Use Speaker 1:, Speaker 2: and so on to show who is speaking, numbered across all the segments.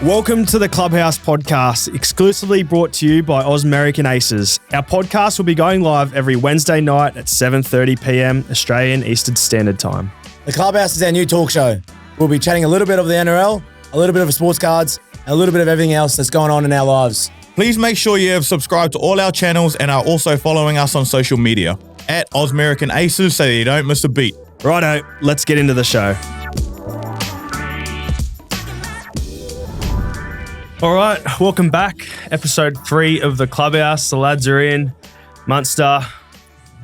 Speaker 1: Welcome to the Clubhouse podcast, exclusively brought to you by Ausmerican Aces. Our podcast will be going live every Wednesday night at 7:30 p.m. Australian Eastern Standard Time.
Speaker 2: The Clubhouse is our new talk show. We'll be chatting a little bit of the NRL, a little bit of sports cards, and a little bit of everything else that's going on in our lives.
Speaker 3: Please make sure you have subscribed to all our channels and are also following us on social media at Ausmerican Aces so that you don't miss a beat.
Speaker 1: Righto, let's get into the show. All right, welcome back. Episode 3 of the Clubhouse. The lads are in. Munster.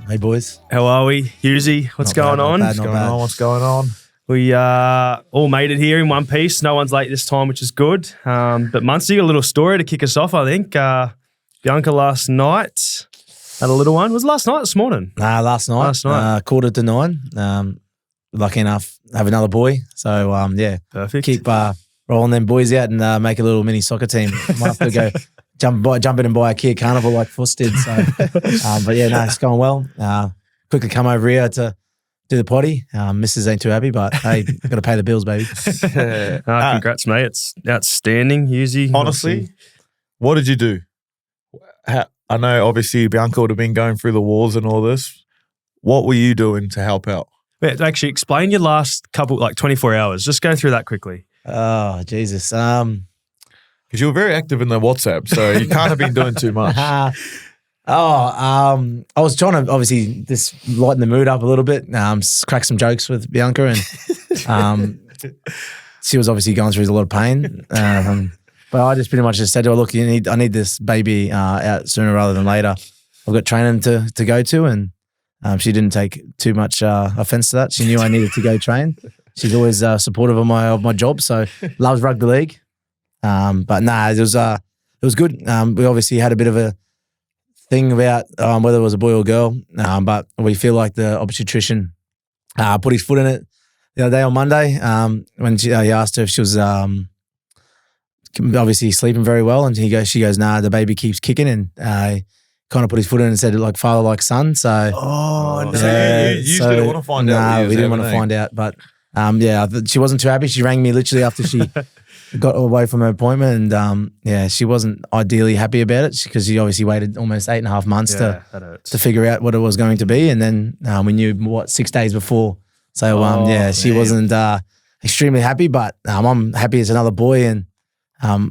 Speaker 2: Hey, boys.
Speaker 1: How are we? Hughesy, what's going on?
Speaker 3: What's going on?
Speaker 1: We all made it here in one piece. No one's late this time, which is good. But Munster, you got a little story to kick us off, I think. Bianca last night had a little one. Was it last night or this morning?
Speaker 2: Last night. 8:45. Lucky enough to have another boy. So, yeah.
Speaker 1: Perfect.
Speaker 2: Keep rolling them boys out and make a little mini soccer team. Might have to go jump in and buy a Kia Carnival like Fuss did. So, but yeah, no, it's going well. Quickly come over here to do the potty. Mrs. ain't too happy, but hey, got to pay the bills, baby.
Speaker 1: Congrats, mate. It's outstanding, Hughesy.
Speaker 3: Honestly, what did you do? I know obviously Bianca would have been going through the wars and all this. What were you doing to help out?
Speaker 1: Wait, actually, explain your last couple, 24 hours. Just go through that quickly.
Speaker 2: Oh, Jesus.
Speaker 3: Because you were very active in the WhatsApp, so you can't have been doing too much.
Speaker 2: I was trying to obviously just lighten the mood up a little bit, crack some jokes with Bianca, and she was obviously going through a lot of pain. But I just pretty much just said to her, look, I need this baby out sooner rather than later. I've got training to go to, and she didn't take too much offense to that. She knew I needed to go train. She's always supportive of my job, so loves rugby league. But nah, it was good. We obviously had a bit of a thing about whether it was a boy or girl, but we feel like the obstetrician put his foot in it the other day on Monday when he asked her if she was obviously sleeping very well, and she goes, nah, the baby keeps kicking, and kind of put his foot in and said like father like son. So
Speaker 3: no, you didn't want to find out.
Speaker 2: No, we didn't want to find out, but. She wasn't too happy. She rang me literally after she got away from her appointment, and she wasn't ideally happy about it because she obviously waited almost 8.5 months to figure out what it was going to be, and then we knew 6 days before. So she wasn't extremely happy, but I'm happy it's another boy, and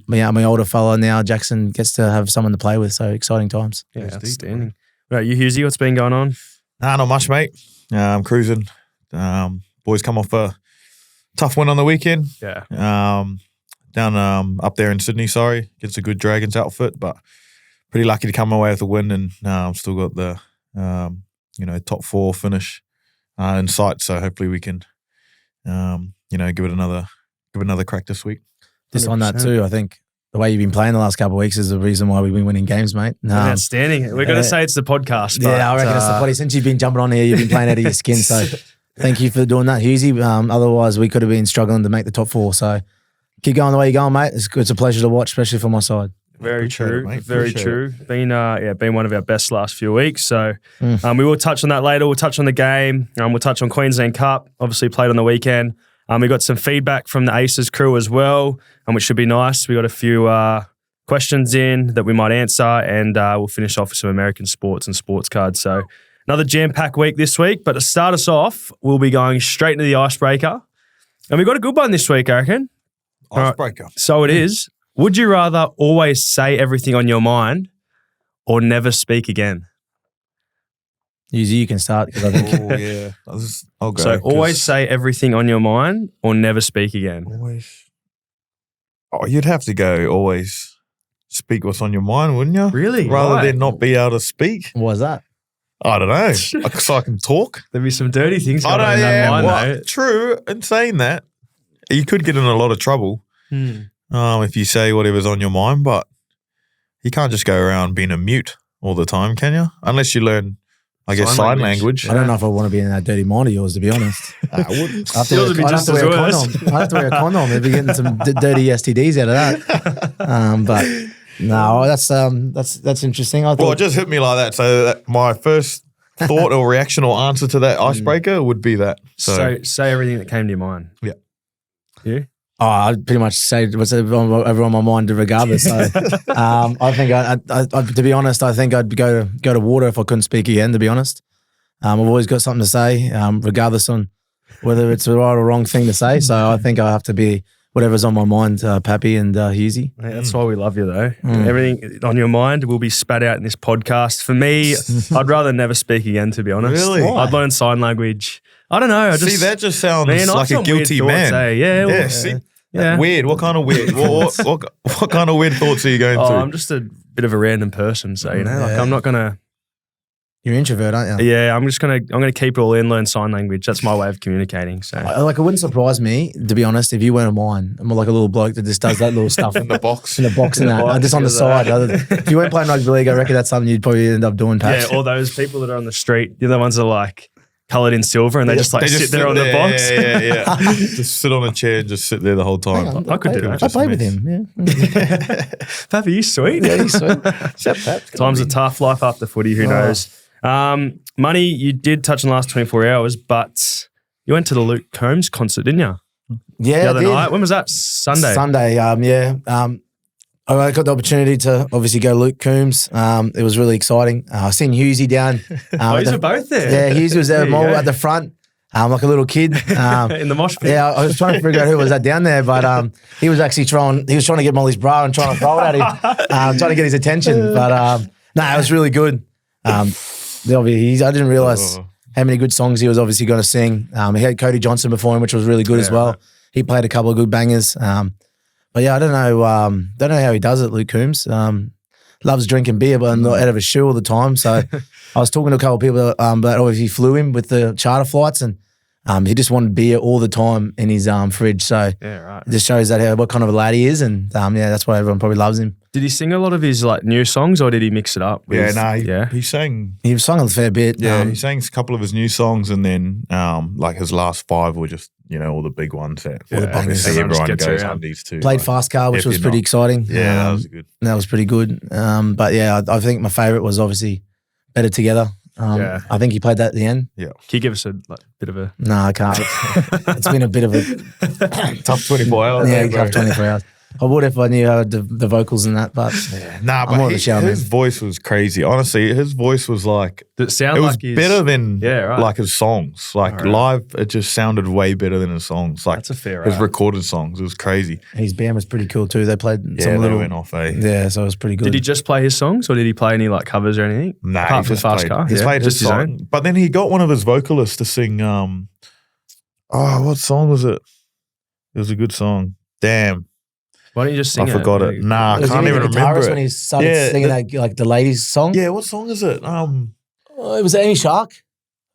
Speaker 2: my older fella now, Jackson, gets to have someone to play with. So exciting times.
Speaker 1: Yeah, outstanding. Right, you Hughesy, what's been going on?
Speaker 3: Nah, not much, mate. I'm cruising. Boys come off a tough win on the weekend.
Speaker 1: Yeah.
Speaker 3: Down up there in Sydney, against a good Dragons outfit, but pretty lucky to come away with a win, and still got the top 4 finish in sight. So hopefully we can give it another crack this week.
Speaker 2: Just 100%. On that too, I think the way you've been playing the last couple of weeks is the reason why we've been winning games, mate.
Speaker 1: Outstanding. We're going to say it's the podcast. But,
Speaker 2: I reckon it's the potty. Since you've been jumping on here, you've been playing out of your skin. So thank you for doing that, Hughesy. Otherwise, we could have been struggling to make the top 4. So keep going the way you're going, mate. It's a pleasure to watch, especially from my side.
Speaker 1: Very true. Very true. Been one of our best last few weeks. So we will touch on that later. We'll touch on the game. We'll touch on Queensland Cup. Obviously played on the weekend. We got some feedback from the Aces crew as well, which should be nice. We got a few questions in that we might answer, and we'll finish off with some American sports and sports cards. So another jam-packed week this week. But to start us off, we'll be going straight into the icebreaker. And we got a good one this week, I reckon.
Speaker 3: Icebreaker.
Speaker 1: Right. So it is. Would you rather always say everything on your mind or never speak again?
Speaker 2: Usually you can start. Because I think
Speaker 3: oh, yeah. I'll go.
Speaker 1: So always say everything on your mind or never speak again?
Speaker 3: Always. Oh, you'd have to go always speak what's on your mind, wouldn't you?
Speaker 1: Really?
Speaker 3: Rather than not be able to speak.
Speaker 2: What was that?
Speaker 3: I don't know. So I can talk.
Speaker 1: There'd be some dirty things going on in that mind, though.
Speaker 3: True. In saying that, you could get in a lot of trouble if you say whatever's on your mind, but you can't just go around being a mute all the time, can you? Unless you learn, I guess, sign language.
Speaker 2: I don't know if I want to be in that dirty mind of yours, to be honest.
Speaker 3: I wouldn't.
Speaker 2: I'd have to wear a condom. I'd have to wear a condom. They'd be getting some dirty STDs out of that. But no, that's interesting.
Speaker 3: Well, it just hit me like that. So my first thought or reaction or answer to that icebreaker would be that.
Speaker 1: So say everything that came to your mind.
Speaker 3: Yeah.
Speaker 1: You?
Speaker 2: Oh, I'd pretty much say what's ever on my mind regardless. So, I think, to be honest, I think I'd go to water if I couldn't speak again, to be honest. I've always got something to say, regardless on whether it's the right or wrong thing to say. So I think I have to be whatever's on my mind, Papi and Hughesy.
Speaker 1: Yeah, that's why we love you, though. Everything on your mind will be spat out in this podcast. For me, I'd rather never speak again, to be honest.
Speaker 3: Really?
Speaker 1: I'd learn sign language. I don't know.
Speaker 3: See, that just sounds like a guilty man.
Speaker 1: Yeah.
Speaker 3: Weird. What kind of weird? what kind of weird thoughts are you going through?
Speaker 1: I'm just a bit of a random person, so like I'm not gonna.
Speaker 2: You're an introvert, aren't you?
Speaker 1: Yeah, I'm gonna keep it all in, learn sign language. That's my way of communicating. So,
Speaker 2: it wouldn't surprise me, to be honest, if you weren't mine. I'm like a little bloke that just does that little stuff
Speaker 3: in the box,
Speaker 2: and that, just on the side. If you weren't playing rugby league, I reckon that's something you'd probably end up doing. Perhaps.
Speaker 1: Yeah, all those people that are on the street, the ones that are like coloured in silver, and they just sit there on the box.
Speaker 3: Yeah. Just sit on a chair and just sit there the whole time.
Speaker 1: I could do that.
Speaker 2: I play with him. Yeah.
Speaker 1: Papi, you sweet.
Speaker 2: Yeah, he's sweet. Paps,
Speaker 1: times are tough. Life after footy. Who knows? Money, you did touch on the last 24 hours, but you went to the Luke Combs concert, didn't you?
Speaker 2: Yeah,
Speaker 1: the other night. When was that? Sunday.
Speaker 2: Yeah. I got the opportunity to obviously go to Luke Combs. It was really exciting. I seen Hughesy down.
Speaker 1: You were both there.
Speaker 2: Yeah, Hughes was there at the front, like a little kid.
Speaker 1: In the mosh pit.
Speaker 2: Yeah, I was trying to figure out who was that down there, but he was actually trying to get Molly's bra and trying to throw it at him, trying to get his attention. But it was really good. I didn't realise how many good songs he was obviously going to sing. He had Cody Johnson before him, which was really good as well. He played a couple of good bangers. But yeah, I don't know how he does it, Luke Combs. Loves drinking beer, but not out of his shoe all the time. So I was talking to a couple of people that obviously flew him with the charter flights, and he just wanted beer all the time in his fridge. So it just shows that what kind of a lad he is, and that's why everyone probably loves him.
Speaker 1: Did he sing a lot of his new songs, or did he mix it up?
Speaker 3: He sang.
Speaker 2: He sang a fair bit.
Speaker 3: Yeah, he sang a couple of his new songs, and then his last 5 were just all the big ones that obviously everyone goes on these two.
Speaker 2: Played Fast Car, which was pretty exciting.
Speaker 3: Yeah, that was good.
Speaker 2: That was pretty good. But yeah, I think my favourite was obviously Better Together. I think he played that at the end.
Speaker 1: Yeah. Can you give us a bit of a...
Speaker 2: No, I can't. It's been a bit of a...
Speaker 3: tough 24 hours.
Speaker 2: Yeah, tough 24 hours. I would if I knew the vocals and that, but
Speaker 3: but his voice was crazy. Honestly, his voice was like it was better than like his songs. Like live, it just sounded way better than his songs. Like
Speaker 1: that's a fair
Speaker 3: his recorded songs. It was crazy.
Speaker 2: His band was pretty cool too. They played
Speaker 3: they went off.
Speaker 2: Yeah, so it was pretty good.
Speaker 1: Did he just play his songs, or did he play any covers or anything?
Speaker 3: Nah,
Speaker 1: apart from Fast Car.
Speaker 3: He played his song, but then he got one of his vocalists to sing. What song was it? It was a good song. Damn.
Speaker 1: Why don't you just sing it?
Speaker 3: I forgot it. Nah, I can't even remember it.
Speaker 2: When he started singing that, the ladies' song?
Speaker 3: Yeah, what song is it?
Speaker 2: It was Amy Shark?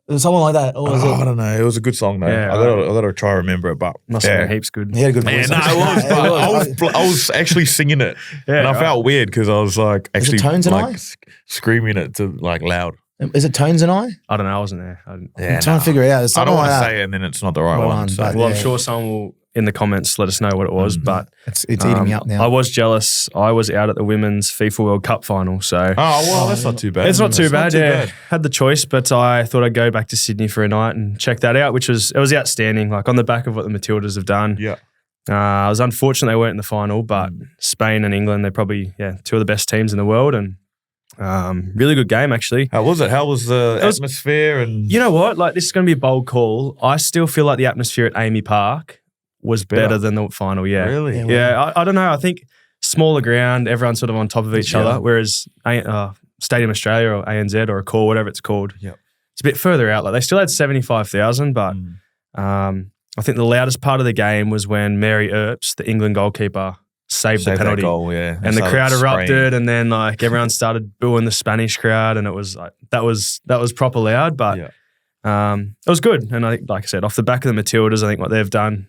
Speaker 2: It was someone like that. Or was it?
Speaker 3: I don't know. It was a good song though.
Speaker 1: Yeah,
Speaker 3: I gotta try to remember it, but
Speaker 1: must have been heaps good.
Speaker 2: He had a good voice.
Speaker 3: Yeah, it was. I was actually singing it, and I felt weird because I was actually
Speaker 2: Tones and I?
Speaker 3: screaming it to loud.
Speaker 2: Is it Tones and I?
Speaker 1: I don't know. I wasn't there.
Speaker 2: I'm trying to figure it out.
Speaker 3: I don't want to say it, and then it's not the right one. So.
Speaker 1: Well, I'm sure someone will in the comments let us know what it was, but
Speaker 2: it's eating me up now.
Speaker 1: I was jealous. I was out at the Women's FIFA World Cup final, so
Speaker 3: that's not too bad.
Speaker 1: It's not too bad. Had the choice, but I thought I'd go back to Sydney for a night and check that out, which was outstanding. Like on the back of what the Matildas have done.
Speaker 3: Yeah.
Speaker 1: I was unfortunate they weren't in the final, but Spain and England, they're probably two of the best teams in the world, and really good game actually.
Speaker 3: How was it? How was the atmosphere? And
Speaker 1: you know what? Like, this is going to be a bold call. I still feel like the atmosphere at Amy Park was better than the final. Yeah,
Speaker 3: really?
Speaker 1: Yeah, I don't know. I think smaller ground, everyone's sort of on top of each other, whereas Stadium Australia or ANZ or Accor, whatever it's called, it's a bit further out. Like, they still had 75,000, but I think the loudest part of the game was when Mary Earps, the England goalkeeper, saved the penalty.
Speaker 3: That goal,
Speaker 1: and the crowd erupted, and then everyone started booing the Spanish crowd, and it was that was proper loud, but it was good. And I think, like I said, off the back of the Matildas, I think what they've done,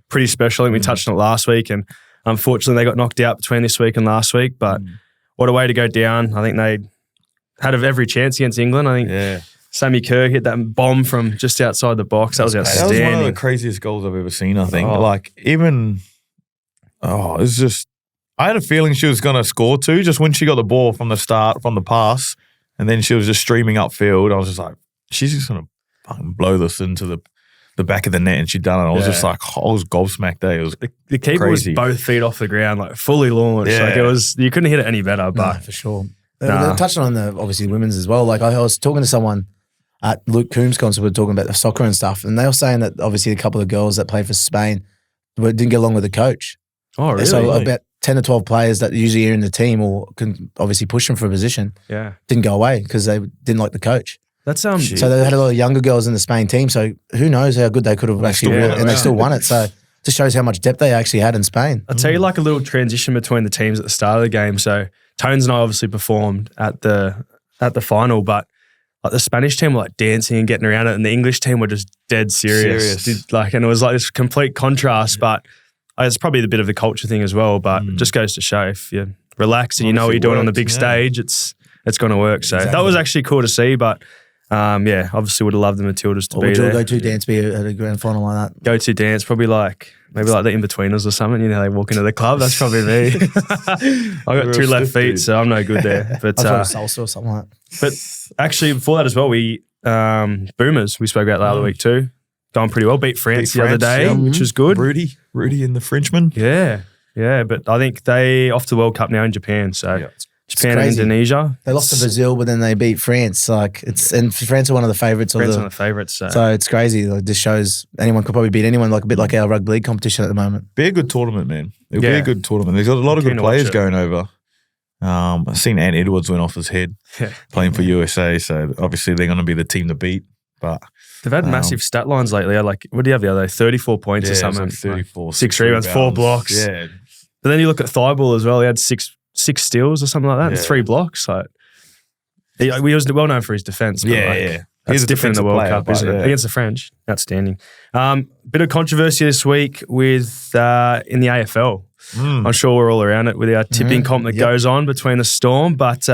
Speaker 1: pretty special. I think we touched on it last week, and unfortunately they got knocked out between this week and last week, but what a way to go down. I think they had every chance against England. I think Sammy Kerr hit that bomb from just outside the box. That was outstanding.
Speaker 3: That was one of the craziest goals I've ever seen, I think. It's just, I had a feeling she was going to score too, just when she got the ball from the start, from the pass, and then she was just streaming upfield. I was just like, she's just going to fucking blow this into the the back of the net and she'd done it. I was just like, I was gobsmacked there. It was
Speaker 1: the keeper
Speaker 3: crazy.
Speaker 1: was both feet off the ground, like fully launched.
Speaker 3: Yeah.
Speaker 1: Like it was, you couldn't hit it any better. But
Speaker 2: for sure. Touching on the obviously women's as well. Like I was talking to someone at Luke Coombs' concert. We were talking about the soccer and stuff, and they were saying that obviously a couple of girls that played for Spain didn't get along with the coach.
Speaker 1: Oh, really?
Speaker 2: So about 10 to 12 players that usually are in the team or can obviously push them for a position didn't go away because they didn't like the coach.
Speaker 1: That
Speaker 2: So they had a lot of younger girls in the Spain team. So who knows how good they could have actually really, and they still won it. So it just shows how much depth they actually had in Spain.
Speaker 1: I'll tell you like a little transition between the teams at the start of the game. So Tones and I obviously performed at the final, but like the Spanish team were like dancing and getting around it, and the English team were just dead serious. And it was like this complete contrast, but it's probably a bit of the culture thing as well, but it just goes to show if you relax and you know what you're doing on the big stage, it's going to work. So that was actually cool to see, but obviously would have loved the Matildas to be there.
Speaker 2: Would your go-to dance be at a grand final like that?
Speaker 1: Go-to dance, probably maybe like the In-Betweeners or something. You know, they walk into the club. That's probably me. I got 2 left feet, so I'm no good there. But
Speaker 2: I thought salsa or something like that.
Speaker 1: But actually, before that as well, we Boomers, we spoke about the other week too. Going pretty well. Beat France the other day, which was good.
Speaker 3: Rudy and the Frenchman.
Speaker 1: Yeah. But I think they off to the World Cup now in Japan. So Japan and Indonesia.
Speaker 2: They lost to Brazil, but then they beat France. And France are one of the favourites.
Speaker 1: France are one of the favourites.
Speaker 2: So it's crazy. Like, this shows anyone could probably beat anyone. Like a bit like our rugby league competition at the moment.
Speaker 3: Be a good tournament, man. It'll be a good tournament. There's got a lot of good players going over. I've seen Ant Edwards went off his head playing for USA. So obviously they're going to be the team to beat. But
Speaker 1: they've had massive stat lines lately. Like, what do you have the other day? 34 points or something.
Speaker 3: Like 34.
Speaker 1: 6 rebounds, 4 blocks.
Speaker 3: Yeah.
Speaker 1: But then you look at Thibault as well. He had six steals or something like that, and 3 blocks. Like, he was well known for his defense. That's different in the World Cup, isn't it? Against the French, outstanding. Bit of controversy this week with in the AFL. I'm sure we're all around it with our tipping comp that goes on between the Storm, but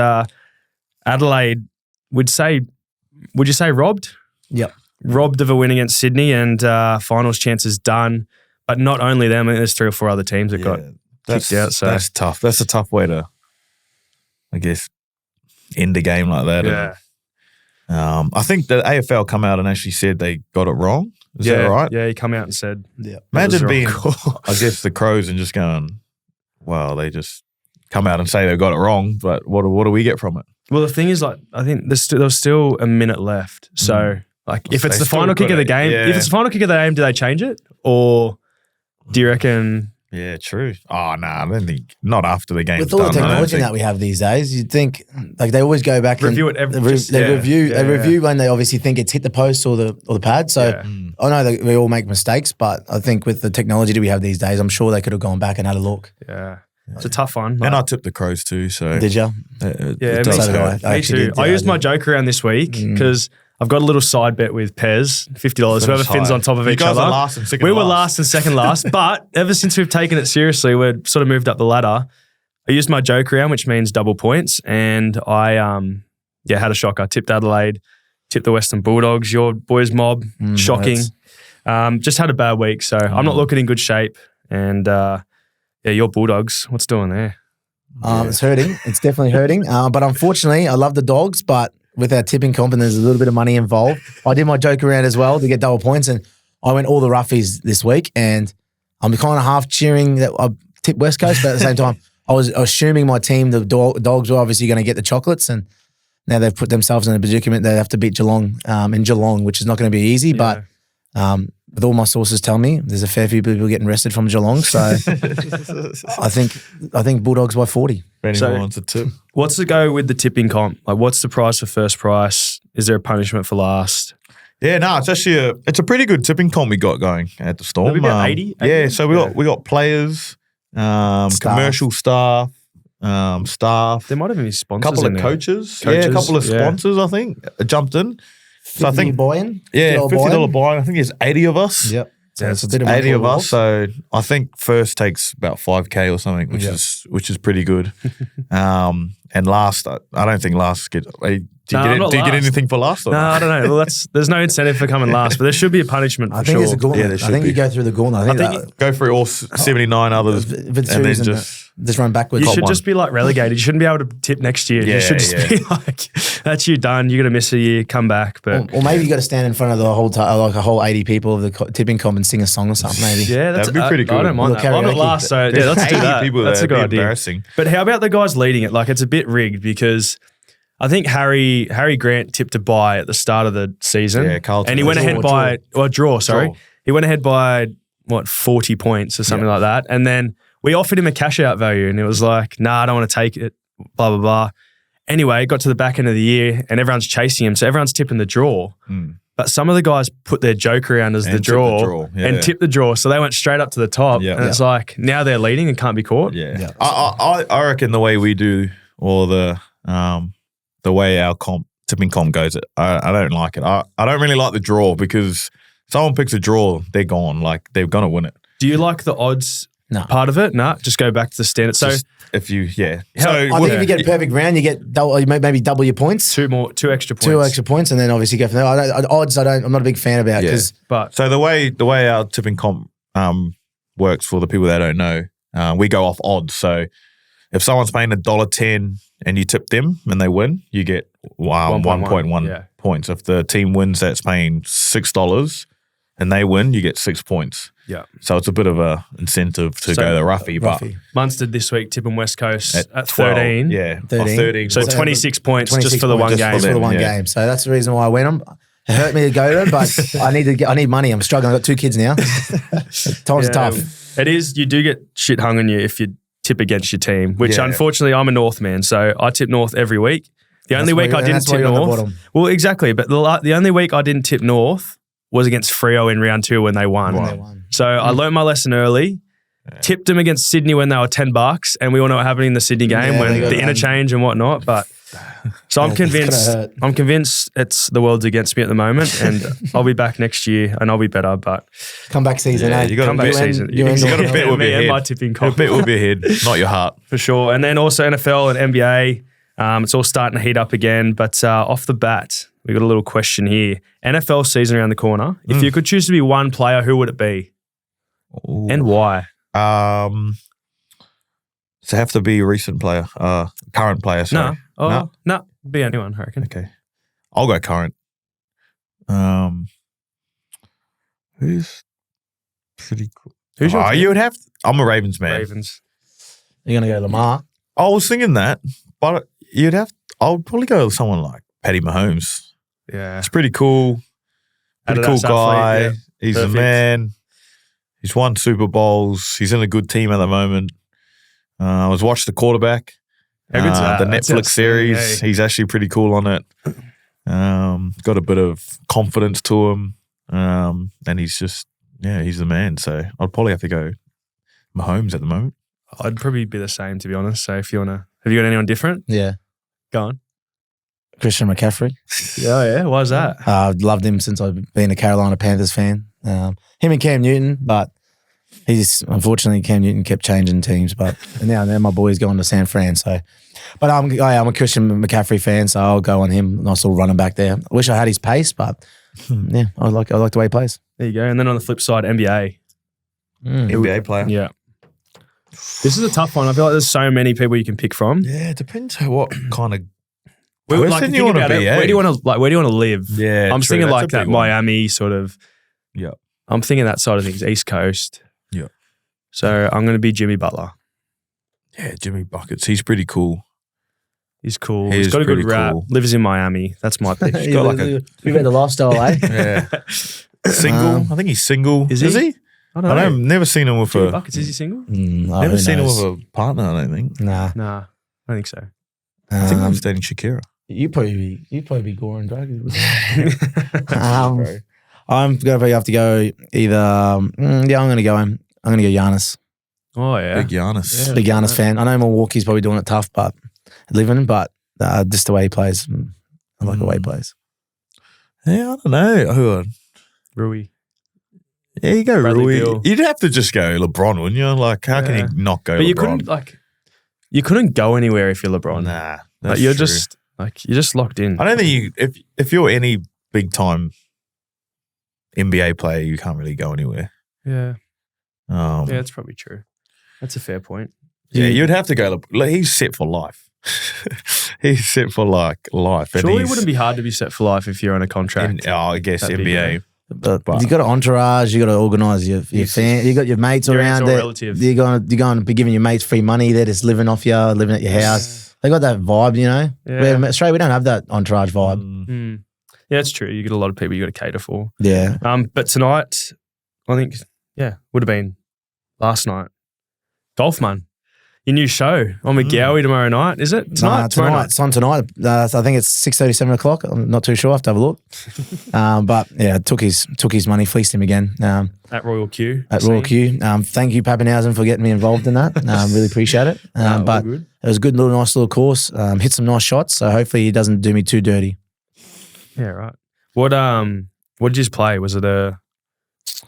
Speaker 1: Adelaide would you say robbed?
Speaker 2: Yep.
Speaker 1: Robbed of a win against Sydney, and finals chances done. But not only them, I think there's 3 or 4 other teams that got kicked out. So
Speaker 3: that's tough. That's a tough way to, I guess, end a game like that.
Speaker 1: Yeah.
Speaker 3: And, I think the AFL come out and actually said they got it wrong. Is that right?
Speaker 1: Yeah, he come out and said,
Speaker 3: Imagine being, I guess, the Crows and just going, well, they just come out and say they got it wrong, but what do we get from it?
Speaker 1: Well, the thing is, like, I think there was still a minute left. So, like, if it's the final kick of the game, if it's the final kick of the game, do they change it? Or do you reckon?
Speaker 3: Yeah, true. Oh, no, I don't think, not after the game's
Speaker 2: with all
Speaker 3: done.
Speaker 2: the technology that we have these days, you'd think, like, they always go back
Speaker 1: review
Speaker 2: and
Speaker 1: it
Speaker 2: they review when they obviously think it's hit the post or the pad. So I know that we all make mistakes, but I think with the technology that we have these days, I'm sure they could have gone back and had a look.
Speaker 1: Yeah. It's a tough one.
Speaker 3: And I tipped the Crows too, so.
Speaker 2: Did you?
Speaker 1: Yeah, me too. I used my joke around this week because I've got a little side bet with Pez, $50. Whoever fins on top of each other. We were last and second last, but ever since we've taken it seriously, we've sort of moved up the ladder. I used my joke around, which means double points, and I had a shocker. Tipped Adelaide, tipped the Western Bulldogs, your boys mob, shocking. Just had a bad week, so I'm not looking in good shape. And your Bulldogs, what's doing there?
Speaker 2: It's hurting. It's definitely hurting. But unfortunately, I love the Dogs, but with our tipping comp and there's a little bit of money involved, I did my joke around as well to get double points, and I went all the roughies this week, and I'm kind of half cheering that I tipped West Coast, but at the same time, I was assuming my team, the Dogs, were obviously going to get the chocolates, and now they've put themselves in a predicament. They have to beat Geelong in Geelong, which is not going to be easy, but with all my sources tell me there's a fair few people getting arrested from Geelong, so I think Bulldogs by 40.
Speaker 3: If anyone wants a tip.
Speaker 1: What's the go with the tipping comp? Like, what's the price for first price? Is there a punishment for last?
Speaker 3: Yeah, no, it's actually it's a pretty good tipping comp we got going at the Storm.
Speaker 1: Maybe about 80?
Speaker 3: Yeah, so we got players, commercial staff.
Speaker 1: There might have been sponsors.
Speaker 3: A couple of coaches. Yeah, a couple of sponsors. I think jumped in. So I think
Speaker 2: buy-in.
Speaker 3: $50 buy-in. I think there's 80 of us.
Speaker 2: Yep.
Speaker 3: So it's a bit of 80 of us. So I think first takes about $5K or something, which is pretty good. And last, I don't think last get. Do you get anything for last? Or
Speaker 1: no, I don't know. Well, there's no incentive for coming last, but there should be a punishment. For
Speaker 2: I think
Speaker 1: sure.
Speaker 2: it's a gauntlet. I think you go through the gauntlet.
Speaker 3: I think you go through all 79 others, and then just
Speaker 2: Just run backwards.
Speaker 1: You should just be like relegated. You shouldn't be able to tip next year.
Speaker 3: Yeah,
Speaker 1: you should just be like, that's you done. You're going to miss a year, come back. But
Speaker 2: Or maybe you got to stand in front of the whole like a whole 80 people of the tipping comp and sing a song or something. Maybe.
Speaker 1: yeah,
Speaker 3: That'd be pretty cool.
Speaker 1: I don't mind
Speaker 2: Little
Speaker 1: that. I'm not
Speaker 2: karaoke.
Speaker 1: last, so yeah, let's do that.
Speaker 3: People
Speaker 1: That's a good idea.
Speaker 3: Embarrassing.
Speaker 1: But how about the guys leading it? Like, it's a bit rigged because I think Harry Grant tipped a bye at the start of the season.
Speaker 3: Yeah, Carlton.
Speaker 1: And he went ahead by draw. Sorry,
Speaker 3: Draw.
Speaker 1: he went ahead by 40 points or something like that, and then we offered him a cash out value, and it was like, nah, I don't want to take it. Blah blah blah. Anyway, got to the back end of the year, and everyone's chasing him, so everyone's tipping the draw. But some of the guys put their joke around as the draw, and tipped the draw, so they went straight up to the top.
Speaker 3: Yeah.
Speaker 1: And it's like now they're leading and can't be caught.
Speaker 3: Yeah. I reckon the way we do, or the way our tipping comp goes, I don't like it. I don't really like the draw because someone picks a draw, they're gone. Like, they're gonna win it.
Speaker 1: Do you like the odds
Speaker 2: No.
Speaker 1: part of it? Nah, just go back to the standard. So
Speaker 3: Just if you,
Speaker 2: I think if you get a perfect round, you get maybe double your points.
Speaker 1: two extra points.
Speaker 2: 2 extra points, and then obviously go from there. Odds, I'm not a big fan about because
Speaker 1: But
Speaker 3: So the way our tipping comp works, for the people that don't know, we go off odds. So if someone's paying $1.10 and you tip them and they win, you get 1.1 points. If the team wins that's paying $6 and they win, you get 6 points.
Speaker 1: yeah,
Speaker 3: So it's a bit of a incentive to go the roughy, but
Speaker 1: Munster this week tipping West Coast at
Speaker 3: 12,
Speaker 1: 13.
Speaker 3: Yeah,
Speaker 2: 13.
Speaker 3: 13.
Speaker 1: So 26 points
Speaker 2: 26
Speaker 1: just for the
Speaker 2: points
Speaker 1: one
Speaker 2: just
Speaker 1: game.
Speaker 2: for the one
Speaker 3: Yeah.
Speaker 2: game. So that's the reason why I went on. It hurt me to go to them, but I need money. I'm struggling. I've got 2 kids now. Times are tough.
Speaker 1: It is. You do get shit hung on you if you tip against your team, which
Speaker 3: Yeah.
Speaker 1: unfortunately I'm a North man, so I tip North every week. The only week I didn't tip North. Well, exactly. But the only week I didn't tip North was against Freo in round 2 when they won. So I learned my lesson early. Tipped them against Sydney when they were $10, and we all know what happened in the Sydney game when the interchange and whatnot. But so I'm convinced. I'm convinced it's the world's against me at the moment, and I'll be back next year and I'll be better. But
Speaker 2: comeback season,
Speaker 3: Yeah,
Speaker 2: eh?
Speaker 3: you got
Speaker 1: comeback
Speaker 3: bet.
Speaker 1: season.
Speaker 3: You got to bet with
Speaker 1: me
Speaker 3: your
Speaker 1: and my
Speaker 3: head.
Speaker 1: tipping
Speaker 3: A
Speaker 1: comp
Speaker 3: bet with your head, not your heart.
Speaker 1: for sure. And then also NFL and NBA. It's all starting to heat up again. But off the bat, we got a little question here. NFL season around the corner. If you could choose to be one player, who would it be, and why?
Speaker 3: So have to be a recent player, current player. Sorry.
Speaker 1: No, be anyone, I reckon.
Speaker 3: Okay, I'll go current. Who's pretty cool?
Speaker 1: Who's your team?
Speaker 3: You would have. I'm a Ravens man.
Speaker 1: Ravens?
Speaker 2: You're going to go Lamar.
Speaker 3: I was thinking that, but you'd have. I would probably go with someone like Patty Mahomes.
Speaker 1: Yeah.
Speaker 3: It's pretty cool. Pretty cool
Speaker 1: Adidas
Speaker 3: guy.
Speaker 1: athlete, yeah.
Speaker 3: He's
Speaker 1: Perfect.
Speaker 3: a man. He's won Super Bowls. He's in a good team at the moment. I was watching the quarterback.
Speaker 1: How good's that?
Speaker 3: The
Speaker 1: That's
Speaker 3: Netflix
Speaker 1: outstanding,
Speaker 3: series.
Speaker 1: eh?
Speaker 3: He's actually pretty cool on it. Got a bit of confidence to him. And he's just, he's the man. So I'd probably have to go Mahomes at the moment.
Speaker 1: I'd probably be the same, to be honest. So if you want to, have you got anyone different?
Speaker 2: Yeah.
Speaker 1: Go on.
Speaker 2: Christian McCaffrey.
Speaker 1: Yeah. Why is that?
Speaker 2: I've loved him since I've been a Carolina Panthers fan. Him and Cam Newton, but unfortunately Cam Newton kept changing teams. But now my boy's going to San Fran. So, but I'm a Christian McCaffrey fan, so I'll go on him. Nice little running back there. I wish I had his pace, but I like the way he plays.
Speaker 1: There you go. And then on the flip side, NBA.
Speaker 3: NBA player.
Speaker 1: Yeah. This is a tough one. I feel like there's so many people you can pick from.
Speaker 3: Yeah, it depends what kind of
Speaker 1: Where,
Speaker 3: person you want to be.
Speaker 1: Where do you want to live?
Speaker 3: Yeah,
Speaker 1: I'm
Speaker 3: true.
Speaker 1: thinking
Speaker 3: That's
Speaker 1: like
Speaker 3: a
Speaker 1: that
Speaker 3: big one.
Speaker 1: Miami sort of.
Speaker 3: Yeah.
Speaker 1: I'm thinking that side of things, East Coast.
Speaker 3: Yeah.
Speaker 1: So I'm going to be Jimmy Butler.
Speaker 3: Yeah, Jimmy Buckets. He's pretty cool.
Speaker 1: He's cool.
Speaker 3: He
Speaker 1: He's
Speaker 3: is
Speaker 1: got a good
Speaker 3: pretty
Speaker 1: rap.
Speaker 3: cool.
Speaker 1: Lives in Miami. That's my pick.
Speaker 3: He's got like a
Speaker 2: You read the lifestyle, eh?
Speaker 3: yeah. Single. I think he's single.
Speaker 1: Is he? I don't know.
Speaker 3: I've never seen him with
Speaker 1: Jimmy
Speaker 3: a.
Speaker 1: Buckets, is he single?
Speaker 3: Never seen him with a partner. I don't think.
Speaker 2: Nah.
Speaker 1: Nah, I don't think so.
Speaker 3: I think he's dating Shakira.
Speaker 2: You'd probably be Goran Dragic. I'm gonna have to go either. I'm gonna go Giannis.
Speaker 1: Oh yeah.
Speaker 3: Big Giannis.
Speaker 1: Yeah.
Speaker 2: Big Giannis fan. I know Milwaukee's probably doing it tough, but living, but just the way he plays. I like the way he plays.
Speaker 3: Yeah, I don't know. Who?
Speaker 1: Rui.
Speaker 3: Yeah, you go
Speaker 1: Bradley
Speaker 3: Rui.
Speaker 1: Beal.
Speaker 3: You'd have to just go LeBron, wouldn't you? Like, how can you not go?
Speaker 1: But
Speaker 3: LeBron?
Speaker 1: you couldn't go anywhere if you're LeBron.
Speaker 3: Nah,
Speaker 1: Like,
Speaker 3: that's
Speaker 1: you're
Speaker 3: true.
Speaker 1: you're just locked in.
Speaker 3: I don't think you. If you're any big time NBA player, you can't really go anywhere.
Speaker 1: Yeah.
Speaker 3: Yeah,
Speaker 1: Yeah, that's probably true. That's a fair point.
Speaker 3: Yeah, you'd have to go. Look, he's set for life. He's set for life.
Speaker 1: Surely it wouldn't be hard to be set for life if you're on a contract.
Speaker 3: I guess NBA.
Speaker 2: But you got an entourage, you got to organise your fan, you got your mates around there. You're going to be giving your mates free money. They're just living off you, living at your house. They got that vibe, you know. Yeah. In Australia, we don't have that entourage vibe.
Speaker 1: Yeah, it's true. You get a lot of people you got to cater for.
Speaker 2: Yeah.
Speaker 1: But tonight, I think, would have been last night. Golf, man. Your new show on McGowie tomorrow night, is it?
Speaker 2: Tonight. It's on tonight. I think it's 6:30, 7 o'clock. I'm not too sure. I have to have a look. But yeah, took his money, fleeced him again.
Speaker 1: At Royal Q.
Speaker 2: Royal Q. Thank you, Papenhuyzen, for getting me involved in that. Really appreciate it. But it was a good nice little course. Hit some nice shots, so hopefully he doesn't do me too dirty.
Speaker 1: Yeah, right. What did you just play? Was it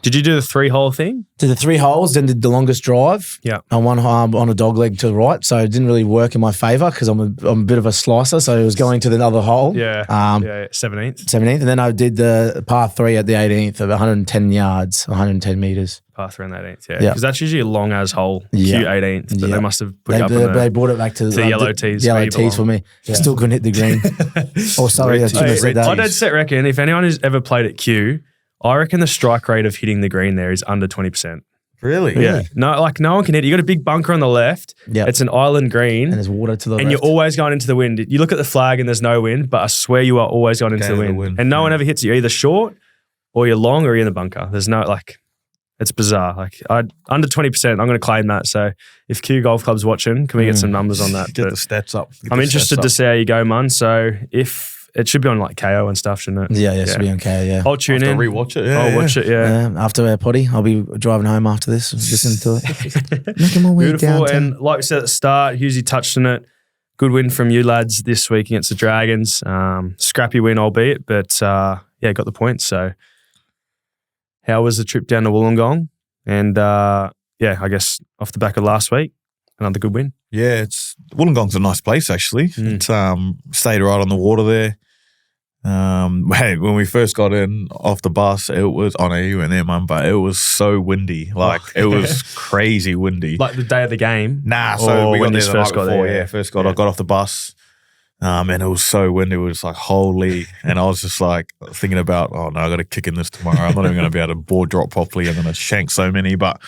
Speaker 1: did you do the 3-hole thing?
Speaker 2: Did the 3 holes, then did the longest drive.
Speaker 1: Yeah.
Speaker 2: On one on a dog leg to the right, so it didn't really work in my favour because I'm a bit of a slicer, so it was going to the other hole.
Speaker 1: Yeah. 17th.
Speaker 2: 17th, and then I did the par 3 at the 18th of 110 yards, 110 metres.
Speaker 1: Par 3 on the 18th, yeah. Because that's usually a long as hole, Q18th, but they must have put it up
Speaker 2: they brought it back to
Speaker 1: the yellow tees.
Speaker 2: The yellow tees for me. Yeah. Still couldn't hit the green. Sorry, I shouldn't have said that.
Speaker 1: I dead set reckon if anyone who's ever played at Q, I reckon the strike rate of hitting the green there is under 20%.
Speaker 3: Really?
Speaker 1: Yeah. No one can hit it. You got a big bunker on the left.
Speaker 2: Yeah.
Speaker 1: It's an island green.
Speaker 2: And there's water to the left.
Speaker 1: And you're always going into the wind. You look at the flag and there's no wind, but I swear you are always going into the wind. And no one ever hits you. You're either short or you're long or you're in the bunker. There's no, it's bizarre. Under 20%, I'm going to claim that. So if Q Golf Club's watching, can we get some numbers on that?
Speaker 3: Get the stats up.
Speaker 1: I'm interested to see how you go, man. So if it should be on KO and stuff, shouldn't it?
Speaker 2: Yeah, it should be on KO, yeah.
Speaker 1: I'll tune in.
Speaker 3: Rewatch it.
Speaker 1: I'll watch it, yeah.
Speaker 2: After our potty, I'll be driving home after this, listening to it. Making my way
Speaker 1: Beautiful.
Speaker 2: downtown.
Speaker 1: And like we said at the start, Hughesy touched on it. Good win from you lads this week against the Dragons. Scrappy win, albeit, but got the points. So how was the trip down to Wollongong? And I guess off the back of last week, another good win.
Speaker 3: Yeah, Wollongong's a nice place actually. It's stayed right on the water there. When we first got in off the bus, it was you went there, Mum, but it was so windy. It was crazy windy.
Speaker 1: Like the day of the game?
Speaker 3: Nah, so we got there the night before.
Speaker 1: I
Speaker 3: got off the bus. And it was so windy. It was holy. And I was just thinking about, oh no, I got to kick in this tomorrow. I'm not even going to be able to board drop properly. I'm going to shank so many. But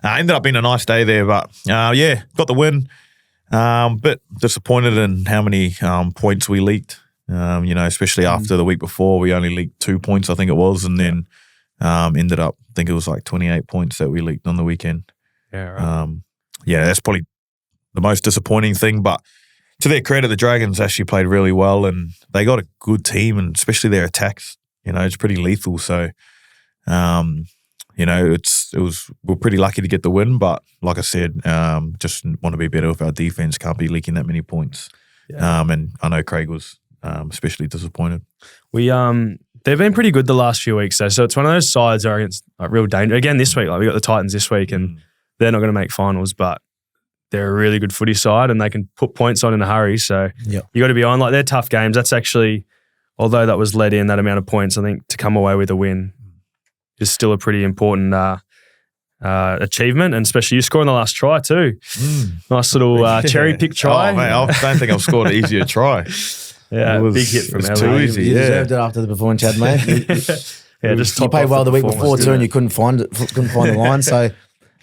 Speaker 3: ended up being a nice day there. But got the win. Bit disappointed in how many points we leaked. Especially after the week before, we only leaked 2 points, I think it was. And then ended up, I think it was 28 points that we leaked on the weekend.
Speaker 1: Yeah, right.
Speaker 3: That's probably the most disappointing thing. But to their credit, the Dragons actually played really well and they got a good team, and especially their attacks, it's pretty lethal. So, we're pretty lucky to get the win, but like I said, just want to be better with our defense. Can't be leaking that many points. Yeah. And I know Craig was especially disappointed.
Speaker 1: They've been pretty good the last few weeks though. So it's one of those sides that are against real danger. Again, this week, we got the Titans this week and they're not going to make finals, but they're a really good footy side and they can put points on in a hurry. So you got to be on. They're tough games. That's actually, although that was let in, that amount of points, I think to come away with a win is still a pretty important achievement. And especially you scoring the last try too. Nice little cherry pick try.
Speaker 3: Oh, mate, I don't think I've scored an easier try.
Speaker 1: Yeah, big hit from Ellie.
Speaker 3: Too easy.
Speaker 2: You deserved it after the performance, Chad, mate.
Speaker 1: Just
Speaker 2: you played well the week before too, and you couldn't find the line. So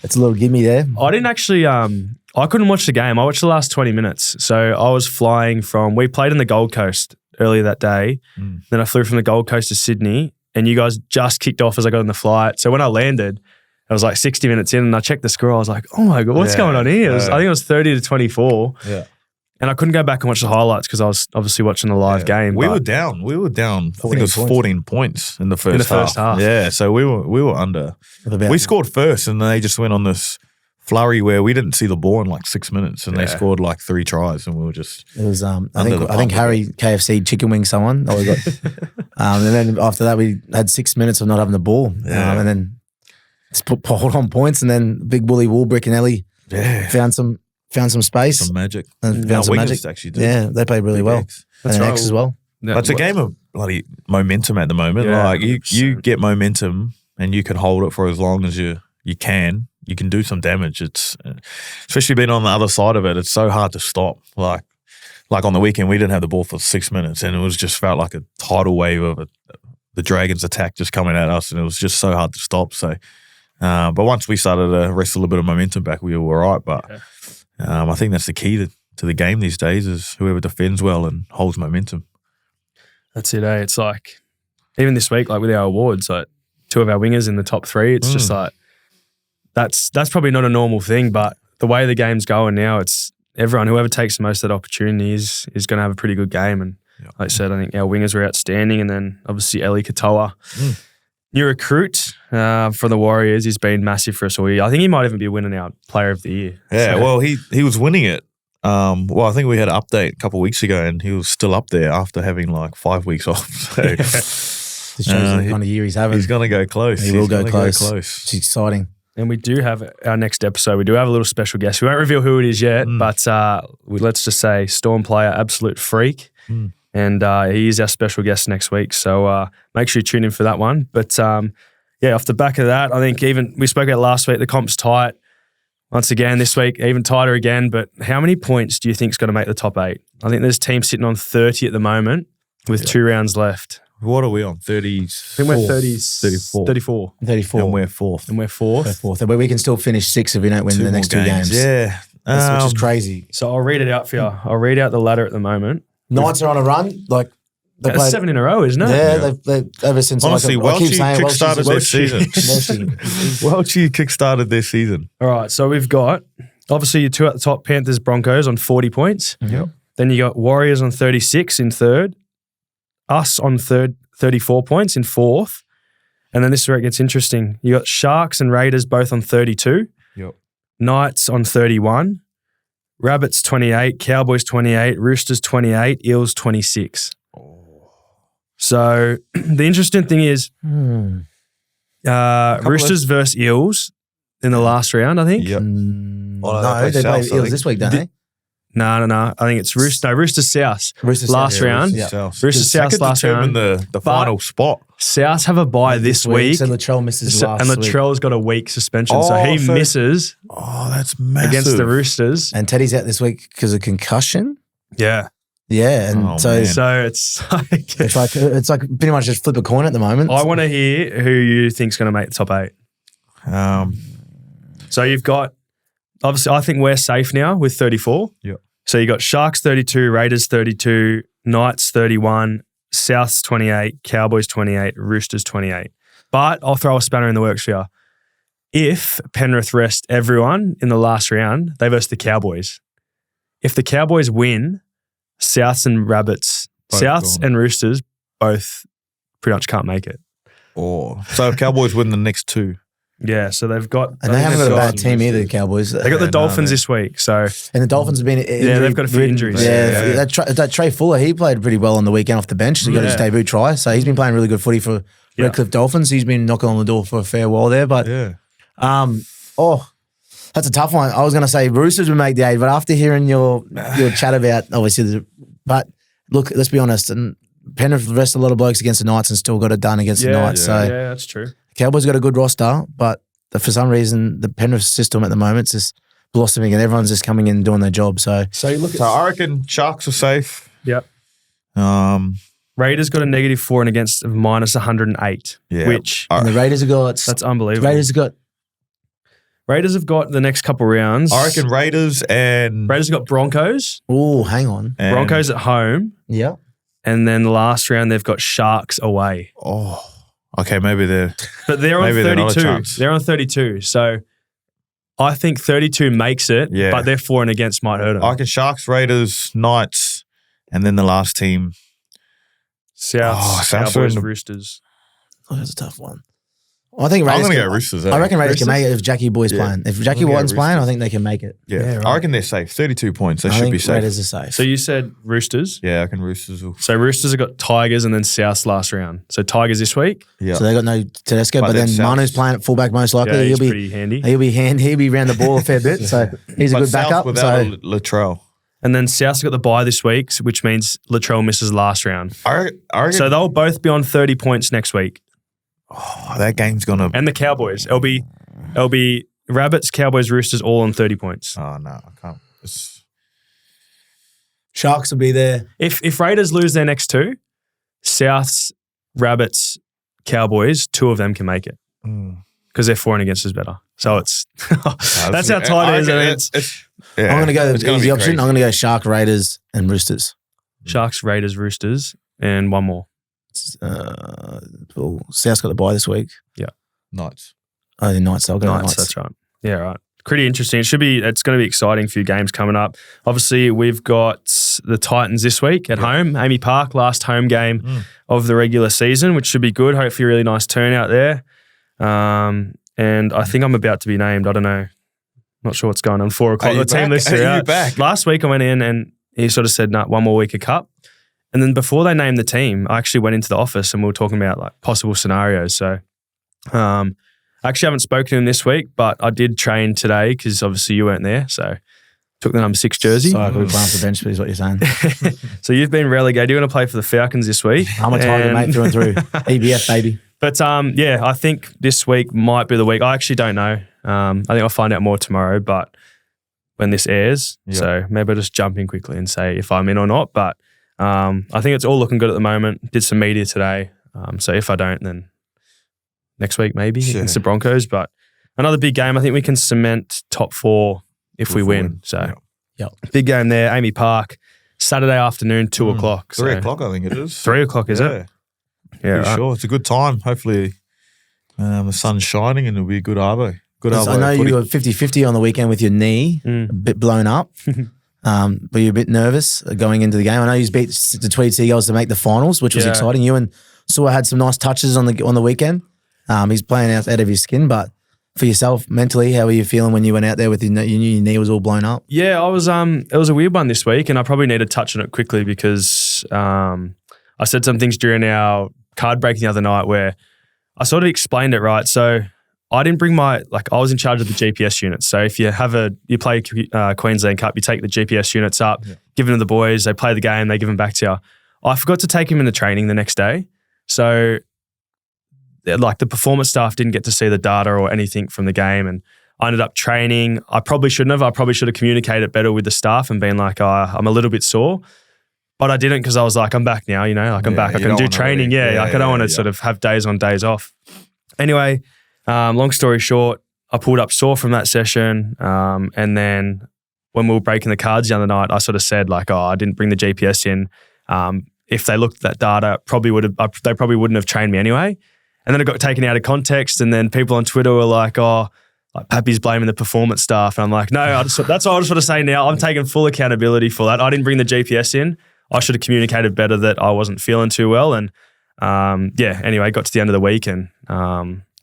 Speaker 2: it's a little gimme there.
Speaker 1: I didn't actually. I couldn't watch the game. I watched the last 20 minutes. So I was flying we played in the Gold Coast earlier that day. Then I flew from the Gold Coast to Sydney, and you guys just kicked off as I got on the flight. So when I landed, I was 60 minutes in, and I checked the score. I was like, oh my God, what's going on here? I think it was 30-24.
Speaker 3: Yeah.
Speaker 1: And I couldn't go back and watch the highlights because I was obviously watching the live game.
Speaker 3: We were down. I think it was 14 points in the first half. Yeah, so we were under. We scored first, and they just went on this flurry where we didn't see the ball in 6 minutes, and they scored 3 tries, and we were just.
Speaker 2: It was. I think Harry KFC chicken wing someone. That we got. And then after that, we had 6 minutes of not having the ball, and then just pulled on points, and then Big Bully Woolbrick and Ellie found some space.
Speaker 3: Some magic.
Speaker 2: And found some magic.
Speaker 3: Actually did.
Speaker 2: Yeah, they played really well. That's right. X as well.
Speaker 3: Yeah. But it's a game of bloody momentum at the moment.
Speaker 1: Yeah,
Speaker 3: you get momentum and you can hold it for as long as you can. you can do some damage. It's especially being on the other side of it. It's so hard to stop. Like on the weekend, we didn't have the ball for 6 minutes, and it was just felt like a tidal wave of the Dragons' attack just coming at us, and it was just so hard to stop. So, but once we started to wrestle a bit of momentum back, we were all right. But I think that's the key to the game these days is whoever defends well and holds momentum.
Speaker 1: That's it, eh? It's like, even this week, like with our awards, like 2 of our wingers in the top 3, it's just like, that's probably not a normal thing, but the way the game's going now, it's everyone, whoever takes the most of that opportunity is going to have a pretty good game. And like I said, I think our wingers were outstanding. And then obviously Eli Katoa, new recruit for the Warriors, he's been massive for us all year. I think he might even be winning our Player of the Year.
Speaker 3: Yeah, so, well, he was winning it. Well, I think we had an update a couple of weeks ago, and he was still up there after having like 5 weeks off. So
Speaker 2: This shows the kind of year he's having.
Speaker 3: He's going to go close.
Speaker 2: He will go close. It's exciting.
Speaker 1: And we do have our next episode. We do have a little special guest. We won't reveal who it is yet, but let's just say Storm player, absolute freak. And he is our special guest next week. So make sure you tune in for that one. But yeah, off the back of that, I think even we spoke about last week, the comp's tight. Once again, this week, even tighter again. But how many points do you think is going to make the top 8? I think there's teams sitting on 30 at the moment with 2 rounds left.
Speaker 3: What are we on? 30?
Speaker 1: I think we're 34.
Speaker 2: 34.
Speaker 3: And we're 4th.
Speaker 1: And we're 4th.
Speaker 2: But we can still finish 6 if we don't win the next 2 games.
Speaker 3: Yeah.
Speaker 2: Which is crazy.
Speaker 1: So I'll read it out for you. I'll read out the ladder at the moment.
Speaker 2: Knights are on a run. Like they
Speaker 1: That's
Speaker 2: played
Speaker 1: 7 in a row, isn't it?
Speaker 2: Yeah, they've ever since.
Speaker 3: Honestly, Welchie kickstarted their season. Welchie kickstarted their season.
Speaker 1: All right, so we've got obviously your 2 at the top, Panthers, Broncos on 40 points.
Speaker 3: Yep.
Speaker 1: Then you got Warriors on 36 in 3rd, us on 3rd, 34 points in 4th, and then this is where it gets interesting. You got Sharks and Raiders both on 32.
Speaker 3: Yep.
Speaker 1: Knights on 31. Rabbits 28, Cowboys 28, Roosters 28, Eels 26. So the interesting thing is Roosters versus Eels in the last round, I think.
Speaker 3: Yep.
Speaker 2: No, they play Eels this week, don't they?
Speaker 1: No. I think it's Roosters South.
Speaker 2: Roosters
Speaker 1: last
Speaker 2: South.
Speaker 1: round. Roosters South last round.
Speaker 3: The final spot.
Speaker 1: South have a bye this week.
Speaker 2: So Latrell misses last
Speaker 1: and
Speaker 2: week.
Speaker 1: Latrell's got a week suspension. So he misses
Speaker 3: that's massive.
Speaker 1: against the Roosters.
Speaker 2: And Teddy's out this week because of concussion.
Speaker 1: Yeah.
Speaker 2: Yeah, and so
Speaker 1: it's like
Speaker 2: it's like pretty much just flip a coin at the moment.
Speaker 1: I want to hear who you think's going to make the top 8. So you've got obviously I think we're safe now with 34.
Speaker 3: Yep.
Speaker 1: So you got Sharks 32, Raiders 32, Knights 31, Souths 28, Cowboys 28, Roosters 28. But I'll throw a spanner in the works for you. If Penrith rest everyone in the last round, they versus the Cowboys. If the Cowboys win, Souths and Rabbits, Souths and Roosters both pretty much can't make it.
Speaker 3: So if Cowboys win the next 2.
Speaker 1: Yeah, so they've got...
Speaker 2: And they haven't got a bad team either, the Cowboys.
Speaker 1: They got the Dolphins this week, so...
Speaker 2: And the Dolphins have been...
Speaker 1: they've got a few injuries.
Speaker 2: Yeah. That Trey Fuller, he played pretty well on the weekend off the bench. He got his debut try, so he's been playing really good footy for Redcliffe Dolphins. He's been knocking on the door for a fair while there, but...
Speaker 3: Yeah.
Speaker 2: That's a tough one. I was going to say Roosters would make the 8, but after hearing your chat about, obviously... But look, let's be honest, and Penrith rest a lot of blokes against the Knights and still got it done against the Knights. So
Speaker 1: yeah, that's true.
Speaker 2: Cowboys got a good roster, but for some reason, the Penrith system at the moment is just blossoming and everyone's just coming in and doing their job. So
Speaker 1: you look at...
Speaker 3: So I reckon Sharks are safe.
Speaker 1: Yep.
Speaker 3: Raiders
Speaker 1: got a -4 and against of -108.
Speaker 3: Yeah.
Speaker 1: Which...
Speaker 2: And the Raiders have got...
Speaker 1: That's unbelievable. Raiders have got the next couple rounds.
Speaker 3: I reckon Raiders have
Speaker 1: got Broncos.
Speaker 2: Oh, hang on.
Speaker 1: Broncos at home.
Speaker 2: Yeah.
Speaker 1: And then the last round, they've got Sharks away.
Speaker 3: Oh, okay, maybe they're...
Speaker 1: But they're on 32. They're on 32. So I think 32 makes it, but their for and against might hurt them.
Speaker 3: I reckon Sharks, Raiders, Knights, and then the last team.
Speaker 1: Souths, Cowboys, Roosters.
Speaker 2: Oh, that's a tough one. I think Raiders.
Speaker 3: I'm going to go Roosters.
Speaker 2: I reckon Raiders can make it if Jackie Boy's playing. If Jackie White's playing, I think they can make it.
Speaker 3: Yeah, I reckon they're safe. 32 points. They should be safe.
Speaker 2: Raiders are safe.
Speaker 1: So you said Roosters?
Speaker 3: Yeah, I reckon Roosters will.
Speaker 1: So Roosters have got Tigers and then Souths last round. So Tigers this week.
Speaker 3: Yeah.
Speaker 2: So they got no Tedesco, but then Manu's playing at fullback most likely.
Speaker 1: Yeah,
Speaker 2: he'll be
Speaker 1: pretty handy.
Speaker 2: He'll be around the ball a fair bit. So he's a good backup.
Speaker 3: Without Latrell.
Speaker 1: And then South's got the bye this week, which means Latrell misses last round.
Speaker 3: I reckon,
Speaker 1: so they'll both be on 30 points next week.
Speaker 3: Oh, that game's gonna...
Speaker 1: And the Cowboys. It'll be Rabbits, Cowboys, Roosters, all on 30 points.
Speaker 3: Oh, no, I can't.
Speaker 2: Sharks will be there.
Speaker 1: If Raiders lose their next two, Souths, Rabbits, Cowboys, 2 of them can make it because their for and against is better. So it's that's how tight it is.
Speaker 2: I'm going to go the easy option. I'm going to go Shark, Raiders, and Roosters.
Speaker 1: Sharks, Raiders, Roosters, and one more.
Speaker 2: South's got the bye this week.
Speaker 1: Yeah,
Speaker 3: Knights.
Speaker 2: Oh, the Knights. I'll go Knights.
Speaker 1: That's right. Yeah, right. Pretty interesting. It's going to be exciting. Few games coming up. Obviously, we've got the Titans this week at home. Amy Park, last home game of the regular season, which should be good. Hopefully, a really nice turnout there. And I think I'm about to be named. I don't know. Not sure what's going on. 4 o'clock. The team lists are out.
Speaker 3: Back?
Speaker 1: Last week I went in and he sort of said, "No, one more week of cup." And then before they named the team, I actually went into the office and we were talking about like possible scenarios. So, I actually haven't spoken to him this week, but I did train today because obviously you weren't there. So, took the number 6 jersey.
Speaker 2: So I could be playing off the bench, is what you're saying.
Speaker 1: So you've been relegated. You're going to play for the Falcons this week.
Speaker 2: I'm a Tiger, mate, through and through. EBF, baby.
Speaker 1: But yeah, I think this week might be the week. I actually don't know. I think I'll find out more tomorrow, but when this airs. Yep. So maybe I'll just jump in quickly and say if I'm in or not. But I think it's all looking good at the moment. Did some media today. So if I don't, then next week maybe against the Broncos. But another big game. I think we can cement top 4 if we win. So big game there. Amy Park, Saturday afternoon, 2 o'clock.
Speaker 3: 3 o'clock, I think it is.
Speaker 1: 3 o'clock, is it? Yeah, right.
Speaker 3: Sure. It's a good time. Hopefully the sun's shining and it'll be a good arvo.
Speaker 2: I know you were 50-50 on the weekend with your knee, a bit blown up. But you're a bit nervous going into the game. I know you beat the Tweed Seagulls to make the finals, which was exciting. You and Saw had some nice touches on the weekend. He's playing out of his skin, but for yourself, mentally, how were you feeling when you went out there with your knee was all blown up?
Speaker 1: Yeah, I was. It was a weird one this week, and I probably need to touch on it quickly because I said some things during our card break the other night where I sort of explained it right. So I didn't bring I was in charge of the GPS units. So if you you play Queensland Cup, you take the GPS units up, give them to the boys, they play the game, they give them back to you. I forgot to take him in the training the next day. So the performance staff didn't get to see the data or anything from the game, and I ended up training. I probably shouldn't have. I probably should have communicated better with the staff and been like, I'm a little bit sore. But I didn't because I was like, I'm back now, I'm back. I can do training. I don't want to sort of have days on, days off. Anyway, long story short, I pulled up sore from that session. And then when we were breaking the cards the other night, I sort of said I didn't bring the GPS in. If they looked at that data, they probably wouldn't have trained me anyway. And then it got taken out of context. And then people on Twitter were like, Papi's blaming the performance staff. And I'm like, no, that's what I just want to say now. I'm taking full accountability for that. I didn't bring the GPS in. I should have communicated better that I wasn't feeling too well. And anyway, got to the end of the week and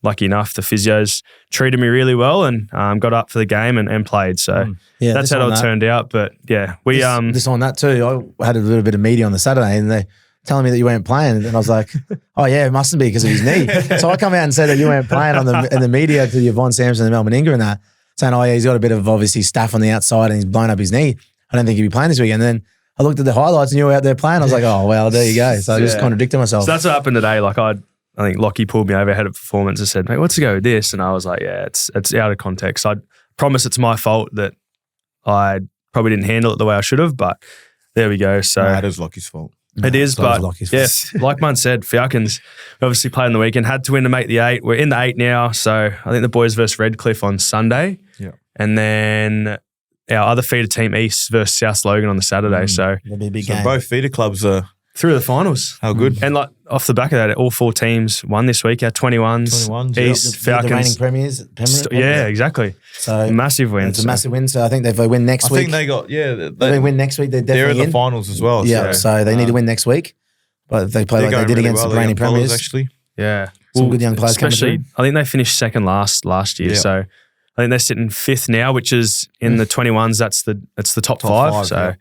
Speaker 1: lucky enough, the physios treated me really well and got up for the game and played. So that's how it all turned out. But yeah,
Speaker 2: this on that too. I had a little bit of media on the Saturday and they telling me that you weren't playing. And I was like, oh yeah, it mustn't be because of his knee. So I come out and say that you weren't playing in the media to Yvonne Sampson and Melbourne Ingram and that, saying, oh yeah, he's got a bit of obviously staph on the outside and he's blown up his knee. I don't think he'd be playing this weekend. And then I looked at the highlights and you were out there playing. I was like, oh, well, there you go. So I just contradicted myself.
Speaker 1: So that's what happened today. I think Lockie pulled me over ahead of performance and said, mate, what's to go with this? And I was like, yeah, it's out of context. I promise it's my fault that I probably didn't handle it the way I should have, but there we go. So
Speaker 3: that is Lockie's fault.
Speaker 1: It is, but yes, like Munn said, Falcons obviously played in the weekend, had to win to make the 8. We're in the 8 now. So I think the boys versus Redcliffe on Sunday.
Speaker 3: Yeah.
Speaker 1: And then our other feeder team, East versus South Logan on the Saturday. So
Speaker 2: it'll be a big game.
Speaker 3: Both feeder clubs are
Speaker 1: through the finals.
Speaker 3: How good.
Speaker 1: And off the back of that, all 4 teams won this week. Our 21s, East, Falcons.
Speaker 2: The reigning premiers.
Speaker 1: Yeah, exactly.
Speaker 2: So
Speaker 1: massive win.
Speaker 2: It's a massive win. So I think if they win next week.
Speaker 3: I think they got,
Speaker 2: they win next week, they're definitely
Speaker 3: in the finals as well.
Speaker 2: Yeah, so they need to win next week. But if they play like they did against the reigning premiers.
Speaker 3: Actually.
Speaker 1: Yeah.
Speaker 2: Some good young players coming through.
Speaker 1: I think they finished second last year. Yeah. So I think they're sitting 5th now, which is in the 21s. It's the top 5. So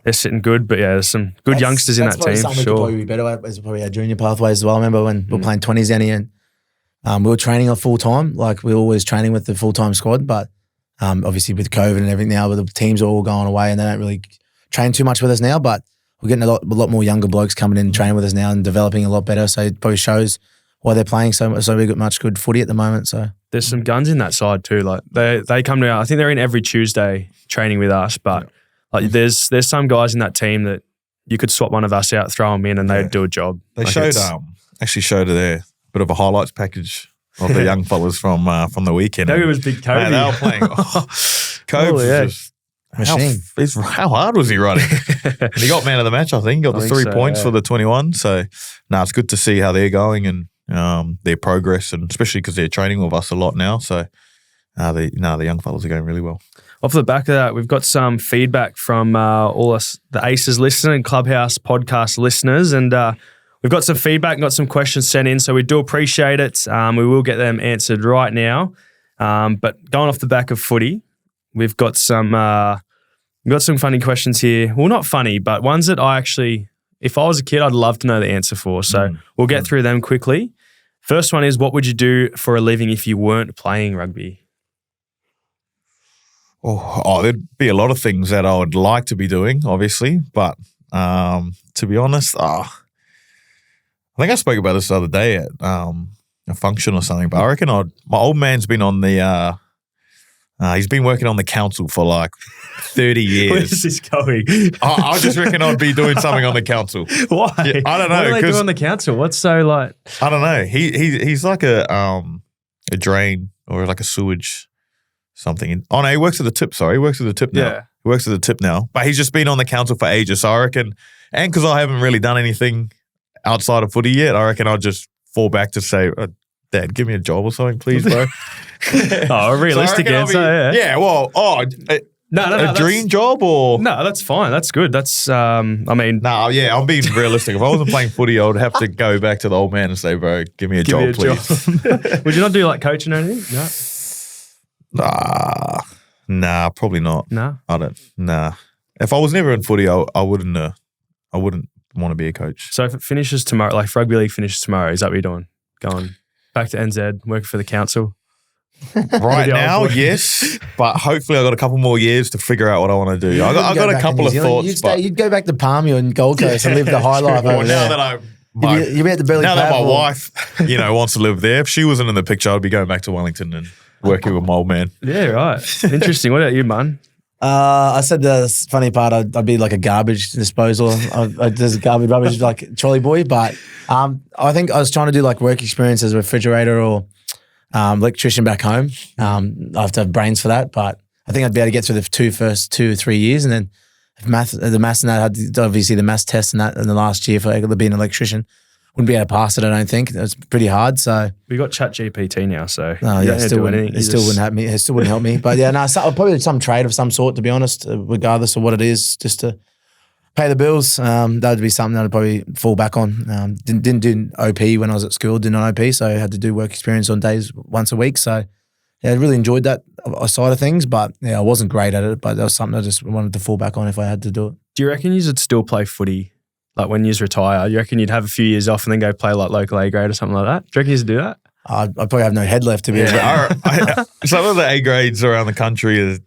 Speaker 1: they're sitting good. But yeah, there's some good youngsters in that team.
Speaker 2: That's something we could probably be better at. Is probably our junior pathways as well. I remember when we were playing 20s down here and we were training on full time. Like we were always training with the full time squad. But obviously with COVID and everything now, the teams are all going away and they don't really train too much with us now. But we're getting a lot more younger blokes coming in and training with us now and developing a lot better. So it probably shows why they're playing so much good footy at the moment. So
Speaker 1: There's some guns in that side too. Like they come to I think they're in every Tuesday training with us, but like there's some guys in that team that you could swap one of us out, throw them in, and they'd do a job.
Speaker 3: They
Speaker 1: like
Speaker 3: showed their bit of a highlights package of the young fellas from the weekend.
Speaker 1: It was big Kobe.
Speaker 3: Man, they were playing. Kobe was just
Speaker 2: machine.
Speaker 3: How hard was he running? And he got man of the match, I think. He got the 3 points for the 21. So, it's good to see how they're going and their progress, and especially because they're training with us a lot now. So, the young fellas are going really well.
Speaker 1: Off the back of that, we've got some feedback from all us, the Aces listeners and Clubhouse podcast listeners, and we've got some feedback and got some questions sent in, so we do appreciate it. We will get them answered right now. But going off the back of footy, we've got some funny questions here. Well, not funny, but ones that I actually, if I was a kid, I'd love to know the answer for. So we'll get through them quickly. First one is, what would you do for a living if you weren't playing rugby?
Speaker 3: Oh, there'd be a lot of things that I would like to be doing, obviously. But to be honest, I think I spoke about this the other day at a function or something. But I reckon my old man's been on the he's been working on the council for like 30 years.
Speaker 1: Where's this going?
Speaker 3: I just reckon I'd be doing something on the council.
Speaker 1: Why?
Speaker 3: Yeah, I don't know.
Speaker 1: What do they do on the council? What's so like?
Speaker 3: I don't know. He's like a drain or like a sewage something. Oh no, he works at the tip. Sorry, he works at the tip now.
Speaker 1: Yeah.
Speaker 3: He works at the tip now. But he's just been on the council for ages. So I reckon, and because I haven't really done anything outside of footy yet, I reckon I'll just fall back to say, Dad, give me a job or something, please, bro.
Speaker 1: Oh, a realistic answer, yeah.
Speaker 3: Yeah, well, a dream job or?
Speaker 1: No, that's fine. That's good. That's, I'm being realistic. If I wasn't playing footy, I would have to go back to the old man and say, bro, give me a job, please. Would you not do like coaching or anything? No.
Speaker 3: Nah, probably not.
Speaker 1: No?
Speaker 3: I don't. Nah. If I was never in footy, I wouldn't want to be a coach.
Speaker 1: So if it finishes tomorrow, like if rugby league finishes tomorrow, is that what you're doing? Going back to NZ, working for the council?
Speaker 3: Right now, yes, but hopefully I got a couple more years to figure out what I want to do. I got a couple of thoughts.
Speaker 2: You'd go back to Palmy and Gold Coast and live the high life over there. You'd be at the Burley
Speaker 3: now that my
Speaker 2: Platform.
Speaker 3: wife, wants to live there. If she wasn't in the picture, I'd be going back to Wellington and working with my old man.
Speaker 1: Yeah, right. Interesting. What about you, man?
Speaker 2: I said the funny part, I'd be like a garbage disposal. There's a garbage rubbish like trolley boy, but I think I was trying to do like work experience as a refrigerator or electrician back home. I have to have brains for that, but I think I'd be able to get through the first 2 or 3 years, and then if the maths and that, I had obviously the maths test and that in the last year for being an electrician. Wouldn't be able to pass it, I don't think. It was pretty hard. So
Speaker 1: we got ChatGPT now, so
Speaker 2: it still wouldn't help me. It still wouldn't help me. But yeah, no, I'll probably do some trade of some sort, to be honest, regardless of what it is, just to pay the bills. That would be something that I'd probably fall back on. Didn't do OP when I was at school, did not OP, so I had to do work experience on days once a week. So yeah, I really enjoyed that side of things, but yeah, I wasn't great at it, but that was something I just wanted to fall back on if I had to do it.
Speaker 1: Do you reckon you would still play footy? Like when you retire, you reckon you'd have a few years off and then go play like local A grade or something like that? Do you reckon you'd do that?
Speaker 2: I'd probably have no head left to be able to.
Speaker 3: Some of the A grades around the country,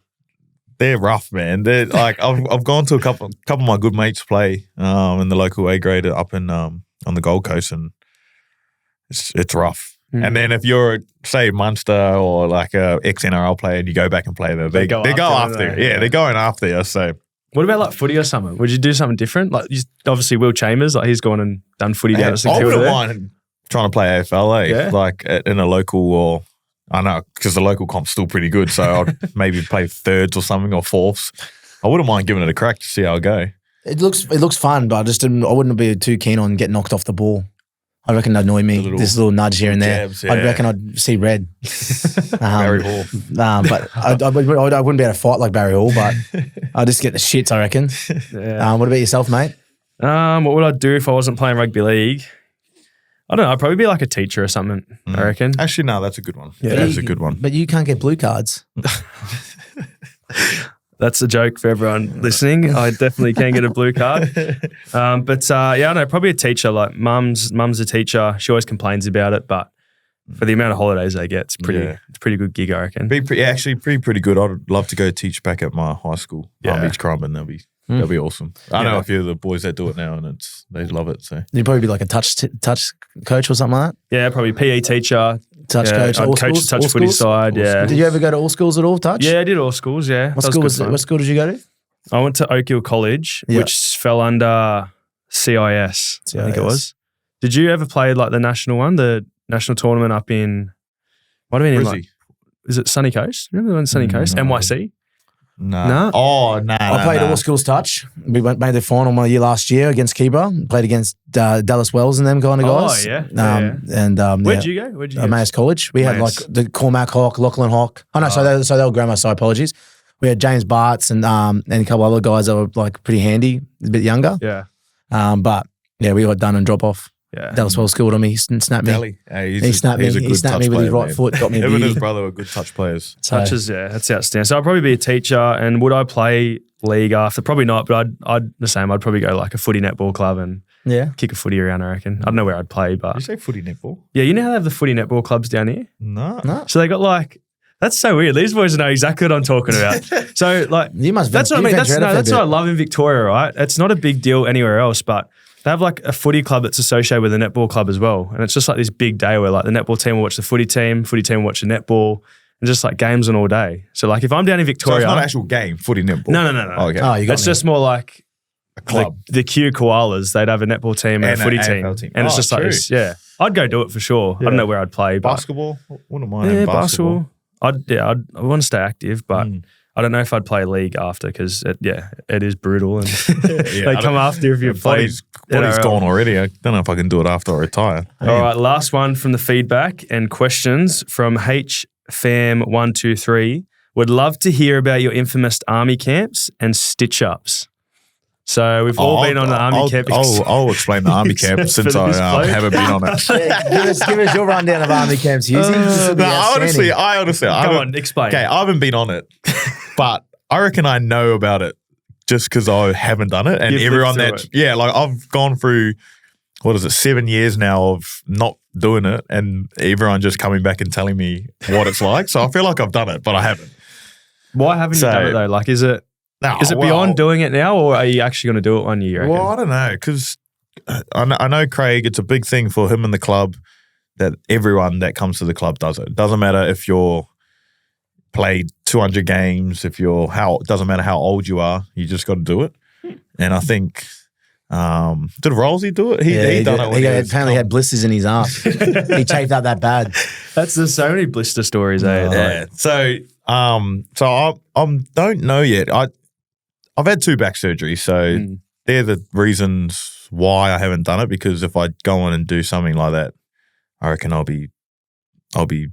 Speaker 3: they're rough, man. They're like I've gone to a couple of my good mates play in the local A grade up in on the Gold Coast, and it's rough. And then if you're say Munster or like a ex-NRL player and you go back and play there, they go after you. Yeah, they're going after you. So.
Speaker 1: What about like footy or something? Would you do something different? Like obviously Will Chambers, like he's gone and done footy down at St Kilda.
Speaker 3: I wouldn't mind trying to play AFL,
Speaker 1: yeah.
Speaker 3: Like in a local or I know because the local comp's still pretty good, so I'd maybe play thirds or something or fourths. I wouldn't mind giving it a crack to see how I go.
Speaker 2: It looks fun, but I wouldn't be too keen on getting knocked off the ball. I reckon that'd annoy me. This little nudge here and there.
Speaker 3: Jabs, yeah.
Speaker 2: I reckon I'd see red.
Speaker 3: Barry Hall.
Speaker 2: But I wouldn't be able to fight like Barry Hall, but I'd just get the shits, I reckon.
Speaker 1: Yeah.
Speaker 2: What about yourself, mate?
Speaker 1: What would I do if I wasn't playing rugby league? I don't know. I'd probably be like a teacher or something, I reckon.
Speaker 3: Actually, no, that's a good one.
Speaker 1: Yeah.
Speaker 3: That's a good one.
Speaker 2: But you can't get blue cards.
Speaker 1: That's a joke for everyone listening. I definitely can get a blue card. I don't know, probably a teacher. Like mum's a teacher. She always complains about it, but for the amount of holidays they get, it's it's a pretty good gig, I reckon.
Speaker 3: Pretty good. I'd love to go teach back at my high school, Palm Beach Crumb, and that'd be That'd be awesome. I know a few of the boys that do it now, and they love it. So
Speaker 2: You'd probably be like a touch coach or something like that.
Speaker 1: Yeah, probably PE teacher.
Speaker 2: Touch coach.
Speaker 1: I'd
Speaker 2: All
Speaker 1: coach
Speaker 2: schools?
Speaker 1: the touch
Speaker 2: All
Speaker 1: footy
Speaker 2: schools?
Speaker 1: side. Yeah.
Speaker 2: Did you ever go to all schools at all? Touch?
Speaker 1: Yeah, I did all schools. Yeah.
Speaker 2: What
Speaker 1: That
Speaker 2: school
Speaker 1: was good
Speaker 2: What school did you go to?
Speaker 1: I went to Oak Hill College,
Speaker 2: Yeah.
Speaker 1: which fell under CIS, I think it was. Did you ever play like the national one, the national tournament up in, what do you mean? Like, is it Sunny Coast? Remember the one Sunny Coast?
Speaker 3: No.
Speaker 1: NYC?
Speaker 3: no.
Speaker 1: No?
Speaker 3: Oh no.
Speaker 2: I played all schools touch. We made the final my year last year against Keebra. Played against Dallas Wells and them kind of guys.
Speaker 1: Oh, yeah.
Speaker 2: And
Speaker 1: Where'd you go? Where'd you go?
Speaker 2: Mayors College. We had like
Speaker 1: Mayors.
Speaker 2: the Cormac Hawk, Lachlan Hawk. Oh no, so they were grammar. So apologies. We had James Bartz and a couple other guys that were like pretty handy, a bit younger.
Speaker 1: Yeah.
Speaker 2: But yeah, we got done and drop off.
Speaker 1: Yeah.
Speaker 2: Dallas Wells scored on me. He snapped me.
Speaker 3: Dally. Hey,
Speaker 2: He snapped me.
Speaker 3: He's a good
Speaker 2: He snapped
Speaker 3: touch
Speaker 2: me with his
Speaker 3: player,
Speaker 2: right
Speaker 3: man.
Speaker 2: foot. Got me a
Speaker 3: Him and
Speaker 2: beauty.
Speaker 3: his brother were good touch players.
Speaker 1: Touches, yeah, that's outstanding. So I'd probably be a teacher, and would I play league after? Probably not, but I'd the same. I'd probably go like a footy netball club and
Speaker 2: Yeah.
Speaker 1: kick a footy around, I reckon. I don't know where I'd play,
Speaker 3: Did you
Speaker 1: but
Speaker 3: say footy netball?
Speaker 1: yeah, you know how they have the footy netball clubs down here?
Speaker 3: No.
Speaker 1: So they got like, that's so weird. These boys know exactly what I'm talking about. So like,
Speaker 2: You must.
Speaker 1: that's what I mean. That's what I love in Victoria, right? It's not a big deal anywhere else, but they have like a footy club that's associated with a netball club as well. And it's just like this big day where like the netball team will watch the footy team will watch the netball, and just like games on all day. So like if I'm down in
Speaker 3: So
Speaker 1: Victoria.
Speaker 3: it's not an actual game, footy netball.
Speaker 1: No.
Speaker 3: Oh, okay.
Speaker 2: Oh, you got
Speaker 1: It's
Speaker 2: me.
Speaker 1: just more like
Speaker 3: A club.
Speaker 1: the Q Koalas, they'd have a netball team and a
Speaker 3: And
Speaker 1: footy
Speaker 3: an
Speaker 1: team.
Speaker 3: AFL team.
Speaker 1: And it's
Speaker 3: Oh,
Speaker 1: just like
Speaker 3: true.
Speaker 1: this, yeah. I'd go do it for sure. I don't know where I'd play. But
Speaker 3: Basketball? Wouldn't mind
Speaker 1: yeah,
Speaker 3: having
Speaker 1: basketball. I want to stay active, but
Speaker 3: Mm.
Speaker 1: I don't know if I'd play league after because it is brutal and they
Speaker 3: I
Speaker 1: come
Speaker 3: don't-
Speaker 1: after if you play.
Speaker 3: Body's gone already. I don't know if I can do it after I retire.
Speaker 1: All right, last one from the feedback and questions from HFam123. Would love to hear about your infamous army camps and stitch-ups. So we've all been on the army camp.
Speaker 3: I'll explain the army camp
Speaker 1: For
Speaker 3: since
Speaker 1: this
Speaker 3: I
Speaker 1: bloke.
Speaker 3: haven't been on it.
Speaker 2: give us your rundown of army camps, Hughesy. This will be
Speaker 3: No,
Speaker 2: outstanding.
Speaker 3: I honestly, I
Speaker 1: Come
Speaker 3: haven't-
Speaker 1: on, explain.
Speaker 3: Okay, I haven't been on it, but I reckon I know about it just because I haven't done it. And
Speaker 1: You've
Speaker 3: everyone
Speaker 1: lived
Speaker 3: that,
Speaker 1: through
Speaker 3: like I've gone through, 7 years now of not doing it, and everyone just coming back and telling me what it's like. So I feel like I've done it, but I haven't.
Speaker 1: Why haven't you done it though? Like, is it beyond doing it now, or are you actually going to do it one year?
Speaker 3: Well, I don't know, because I know Craig, it's a big thing for him and the club that everyone that comes to the club does it. It doesn't matter if you're played 200 games, it doesn't matter how old you are, you just got to do it. And I think, did Rolsey do it? He done it.
Speaker 2: He apparently had blisters in his arm. He chafed out that bad.
Speaker 1: There's so many blister stories, eh?
Speaker 3: Yeah. So I don't know yet. I've had 2 back surgeries, so they're the reasons why I haven't done it. Because if I go on and do something like that, I reckon I'll be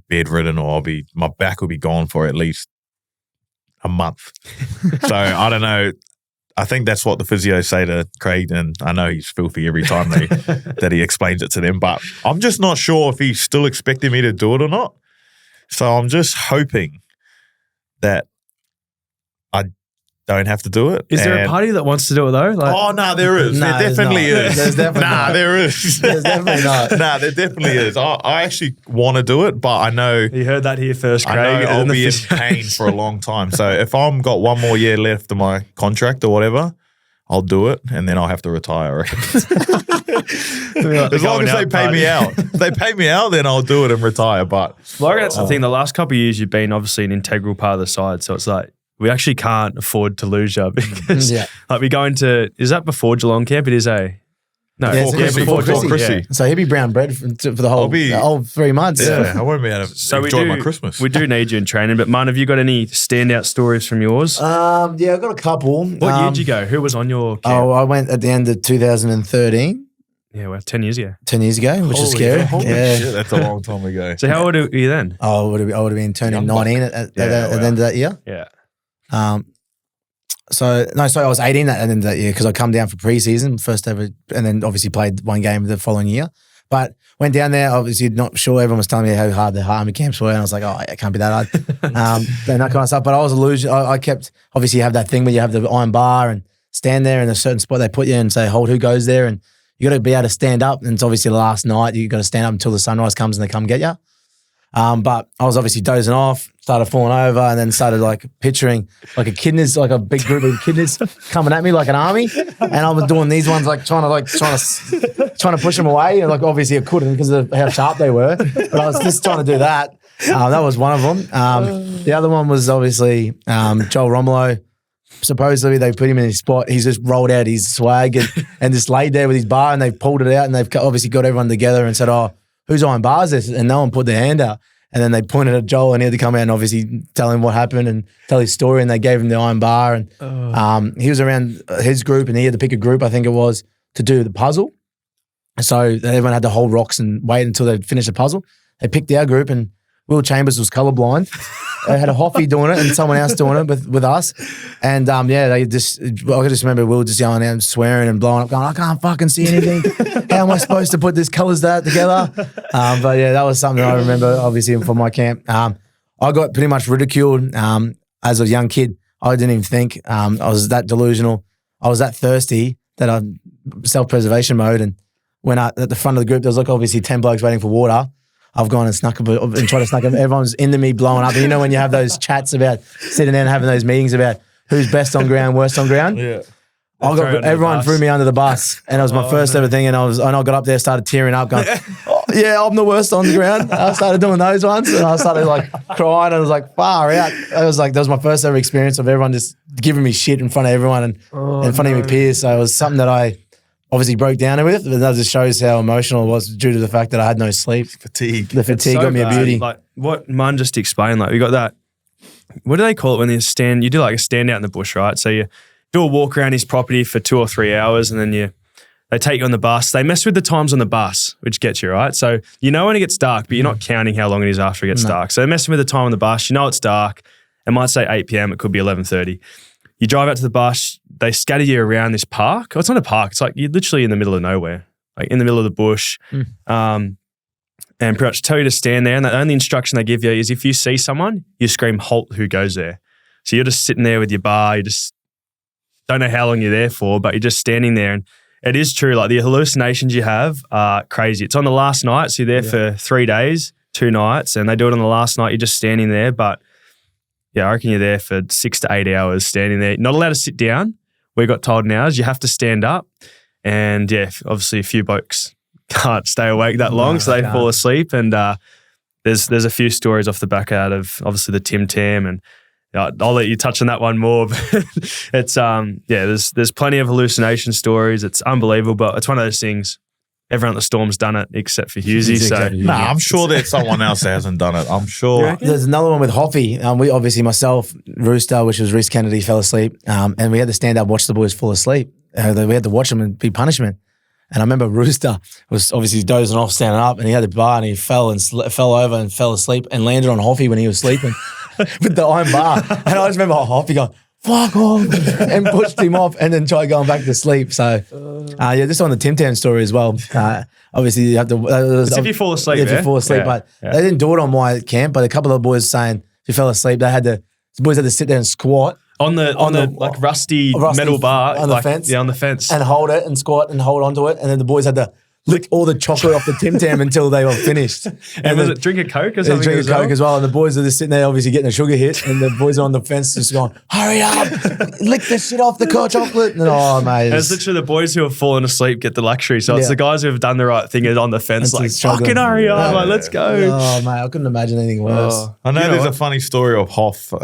Speaker 3: bedridden, or my back will be gone for at least a month. So I don't know. I think that's what the physios say to Craig, and I know he's filthy every time that he explains it to them. But I'm just not sure if he's still expecting me to do it or not. So I'm just hoping that I don't have to do it.
Speaker 1: Is there a party that wants to do it though? Like,
Speaker 3: Oh, no, there is.
Speaker 2: No,
Speaker 3: there
Speaker 2: there's
Speaker 3: definitely
Speaker 2: not.
Speaker 3: is.
Speaker 2: There's definitely not.
Speaker 3: There is.
Speaker 2: There's definitely not.
Speaker 3: There definitely is. I actually want to do it, but I know
Speaker 1: you heard that here first, Craig.
Speaker 3: I know I'll
Speaker 1: and
Speaker 3: be in
Speaker 1: the-
Speaker 3: pain for a long time. So if I'm got one more year left of my contract or whatever, I'll do it, and then I'll have to retire. As long as they pay me out. If they pay me out, then I'll do it and retire. But
Speaker 1: Well, I reckon that's the thing. The last couple of years, you've been obviously an integral part of the side. So it's like, we actually can't afford to lose you because like we go into, is that before Geelong camp? It is No.
Speaker 3: Before Chrissy.
Speaker 1: Yeah.
Speaker 2: So he'll be brown bread for the whole 3 months.
Speaker 3: Yeah, I won't be able to
Speaker 1: So
Speaker 3: enjoy my Christmas.
Speaker 1: we do need you in training. But Man, have you got any standout stories from yours?
Speaker 2: Yeah, I've got a couple.
Speaker 1: What year did you go? Who was on your camp?
Speaker 2: Oh, I went at the end of 2013,
Speaker 1: Yeah, well, 10 years ago.
Speaker 2: 10 years ago, which is scary.
Speaker 3: Holy
Speaker 2: Yeah.
Speaker 3: shit, that's a long time ago.
Speaker 1: So how old were you then?
Speaker 2: I would have been turning
Speaker 3: Young
Speaker 2: 19 at the end of that year.
Speaker 1: Yeah.
Speaker 2: So I was 18 at the end of that year because I come down for preseason, first ever, and then obviously played one game the following year. But went down there, obviously not sure. Everyone was telling me how hard the army camps were, and I was like, oh, it can't be that hard. And that kind of stuff. But I was a loser. I kept, obviously you have that thing where you have the iron bar and stand there in a certain spot they put you and say, hold, who goes there? And you got to be able to stand up. And it's obviously the last night. You got to stand up until the sunrise comes and they come get you. But I was obviously dozing off, started falling over, and then started like picturing like a big group of kidneys coming at me like an army. And I was doing these ones like trying to push them away. And like obviously I couldn't because of how sharp they were. But I was just trying to do that. That was one of them. The other one was obviously Joel Romolo. Supposedly they put him in his spot. He's just rolled out his swag and just laid there with his bar, and they've pulled it out, and they've obviously got everyone together and said, "Oh, whose iron bar is this?" And no one put their hand out. And then they pointed at Joel, and he had to come out and obviously tell him what happened and tell his story. And they gave him the iron bar, and he was around his group, and he had to pick a group, I think it was, to do the puzzle. So everyone had to hold rocks and wait until they finished the puzzle. They picked our group, and Will Chambers was colourblind. They had a Hoffy doing it and someone else doing it with us. And I just remember Will just yelling out and swearing and blowing up, going, "I can't fucking see anything. How am I supposed to put these colours together?" But yeah, that was something I remember, obviously, from my camp. I got pretty much ridiculed as a young kid. I didn't even think. I was that delusional. I was that thirsty that I self-preservation mode. And when at the front of the group, there was like obviously 10 blokes waiting for water. I've gone and tried to snuck them. Everyone's into me blowing up. And you know when you have those chats about sitting there and having those meetings about who's best on ground, worst on ground?
Speaker 3: Yeah.
Speaker 2: Everyone threw me under the bus, and it was my first ever thing. And I got up there, started tearing up, going, "Oh, yeah, I'm the worst on the ground." I started doing those ones, and I started like crying. And I was like, far out. That was my first ever experience of everyone just giving me shit in front of everyone and in front of my peers. So it was something that I obviously broke down with, but that just shows how emotional it was due to the fact that I had no sleep.
Speaker 3: Fatigue.
Speaker 2: The fatigue got me a beauty.
Speaker 1: Like what Mun just explained, like we got that, what do they call it when you do like a stand out in the bush, right? So you do a walk around his property for 2 or 3 hours, and then they take you on the bus. They mess with the times on the bus, which gets you, right? So you know when it gets dark, but you're not counting how long it is after it gets dark. So they're messing with the time on the bus. You know it's dark. It might say 8 p.m. It could be 11:30. You drive out to the bus, they scatter you around this park. Oh, it's not a park. It's like you're literally in the middle of nowhere, like in the middle of the bush. And pretty much tell you to stand there. And the only instruction they give you is if you see someone, you scream, "Halt, who goes there?" So you're just sitting there with your bar. You just don't know how long you're there for, but you're just standing there. And it is true. Like the hallucinations you have are crazy. It's on the last night. So you're there for 3 days, 2 nights, and they do it on the last night. You're just standing there. But yeah, I reckon you're there for 6 to 8 hours standing there. Not allowed to sit down. We got told now is you have to stand up. And yeah, obviously a few blokes can't stay awake that long, so they fall asleep. And there's a few stories off the back out of obviously the Tim Tam, and I'll let you touch on that one more. But it's there's plenty of hallucination stories. It's unbelievable, but it's one of those things. Everyone at the Storm's done it except for Hughesy. So
Speaker 3: I'm sure there's someone else that hasn't done it. I'm sure.
Speaker 2: There's another one with Hoffy. We obviously, myself, Rooster, which was Reece Kennedy, fell asleep. And we had to stand up, watch the boys fall asleep. We had to watch them and be punishment. And I remember Rooster was obviously dozing off, standing up, and he had the bar, and he fell over and fell asleep and landed on Hoffy when he was sleeping with the iron bar. And I just remember Hoffy going, "Fuck off," and pushed him off, and then tried going back to sleep. So, just on the Tim Tam story as well. Obviously, you have to.
Speaker 1: It's if you fall asleep.
Speaker 2: If you fall asleep, but they didn't do it on my camp. But a couple of the boys saying if you fell asleep, the boys had to sit there and squat
Speaker 1: on the like rusty metal bar
Speaker 2: on the fence.
Speaker 1: Yeah, on the fence,
Speaker 2: and hold it and squat and hold onto it, and then the boys had to lick all the chocolate off the Tim Tam until they were finished.
Speaker 1: And was it drink a Coke or something?
Speaker 2: Drink a Coke as well. And the boys are just sitting there, obviously getting a sugar hit, and the boys are on the fence just going, "Hurry up, lick the shit off the chocolate." And, oh mate,
Speaker 1: and it's literally the boys who have fallen asleep get the luxury. So it's the guys who have done the right thing on the fence, like fucking hurry up, like let's go.
Speaker 2: Oh mate, I couldn't imagine anything worse.
Speaker 3: I know there's a funny story of Hoff.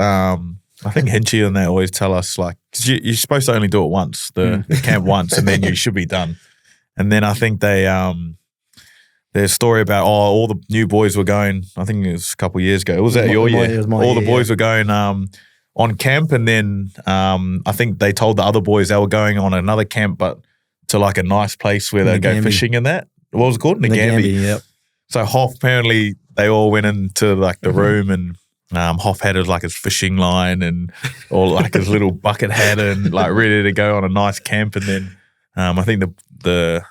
Speaker 3: I think Henchy and they always tell us like, cause you're supposed to only do it once, the camp once, and then you should be done. And then I think there's a story about all the new boys were going. I think it was a couple of years ago. Was that your year?
Speaker 2: It was my
Speaker 3: all
Speaker 2: year,
Speaker 3: the boys were going on camp, and then I think they told the other boys they were going on another camp, but to like a nice place where they'd go fishing and that. What was it called? Nagambie.
Speaker 2: Yep.
Speaker 3: So Hoff, apparently they all went into like the room, and Hoff had like his fishing line and or like his little bucket hat and like ready to go on a nice camp. And then I think the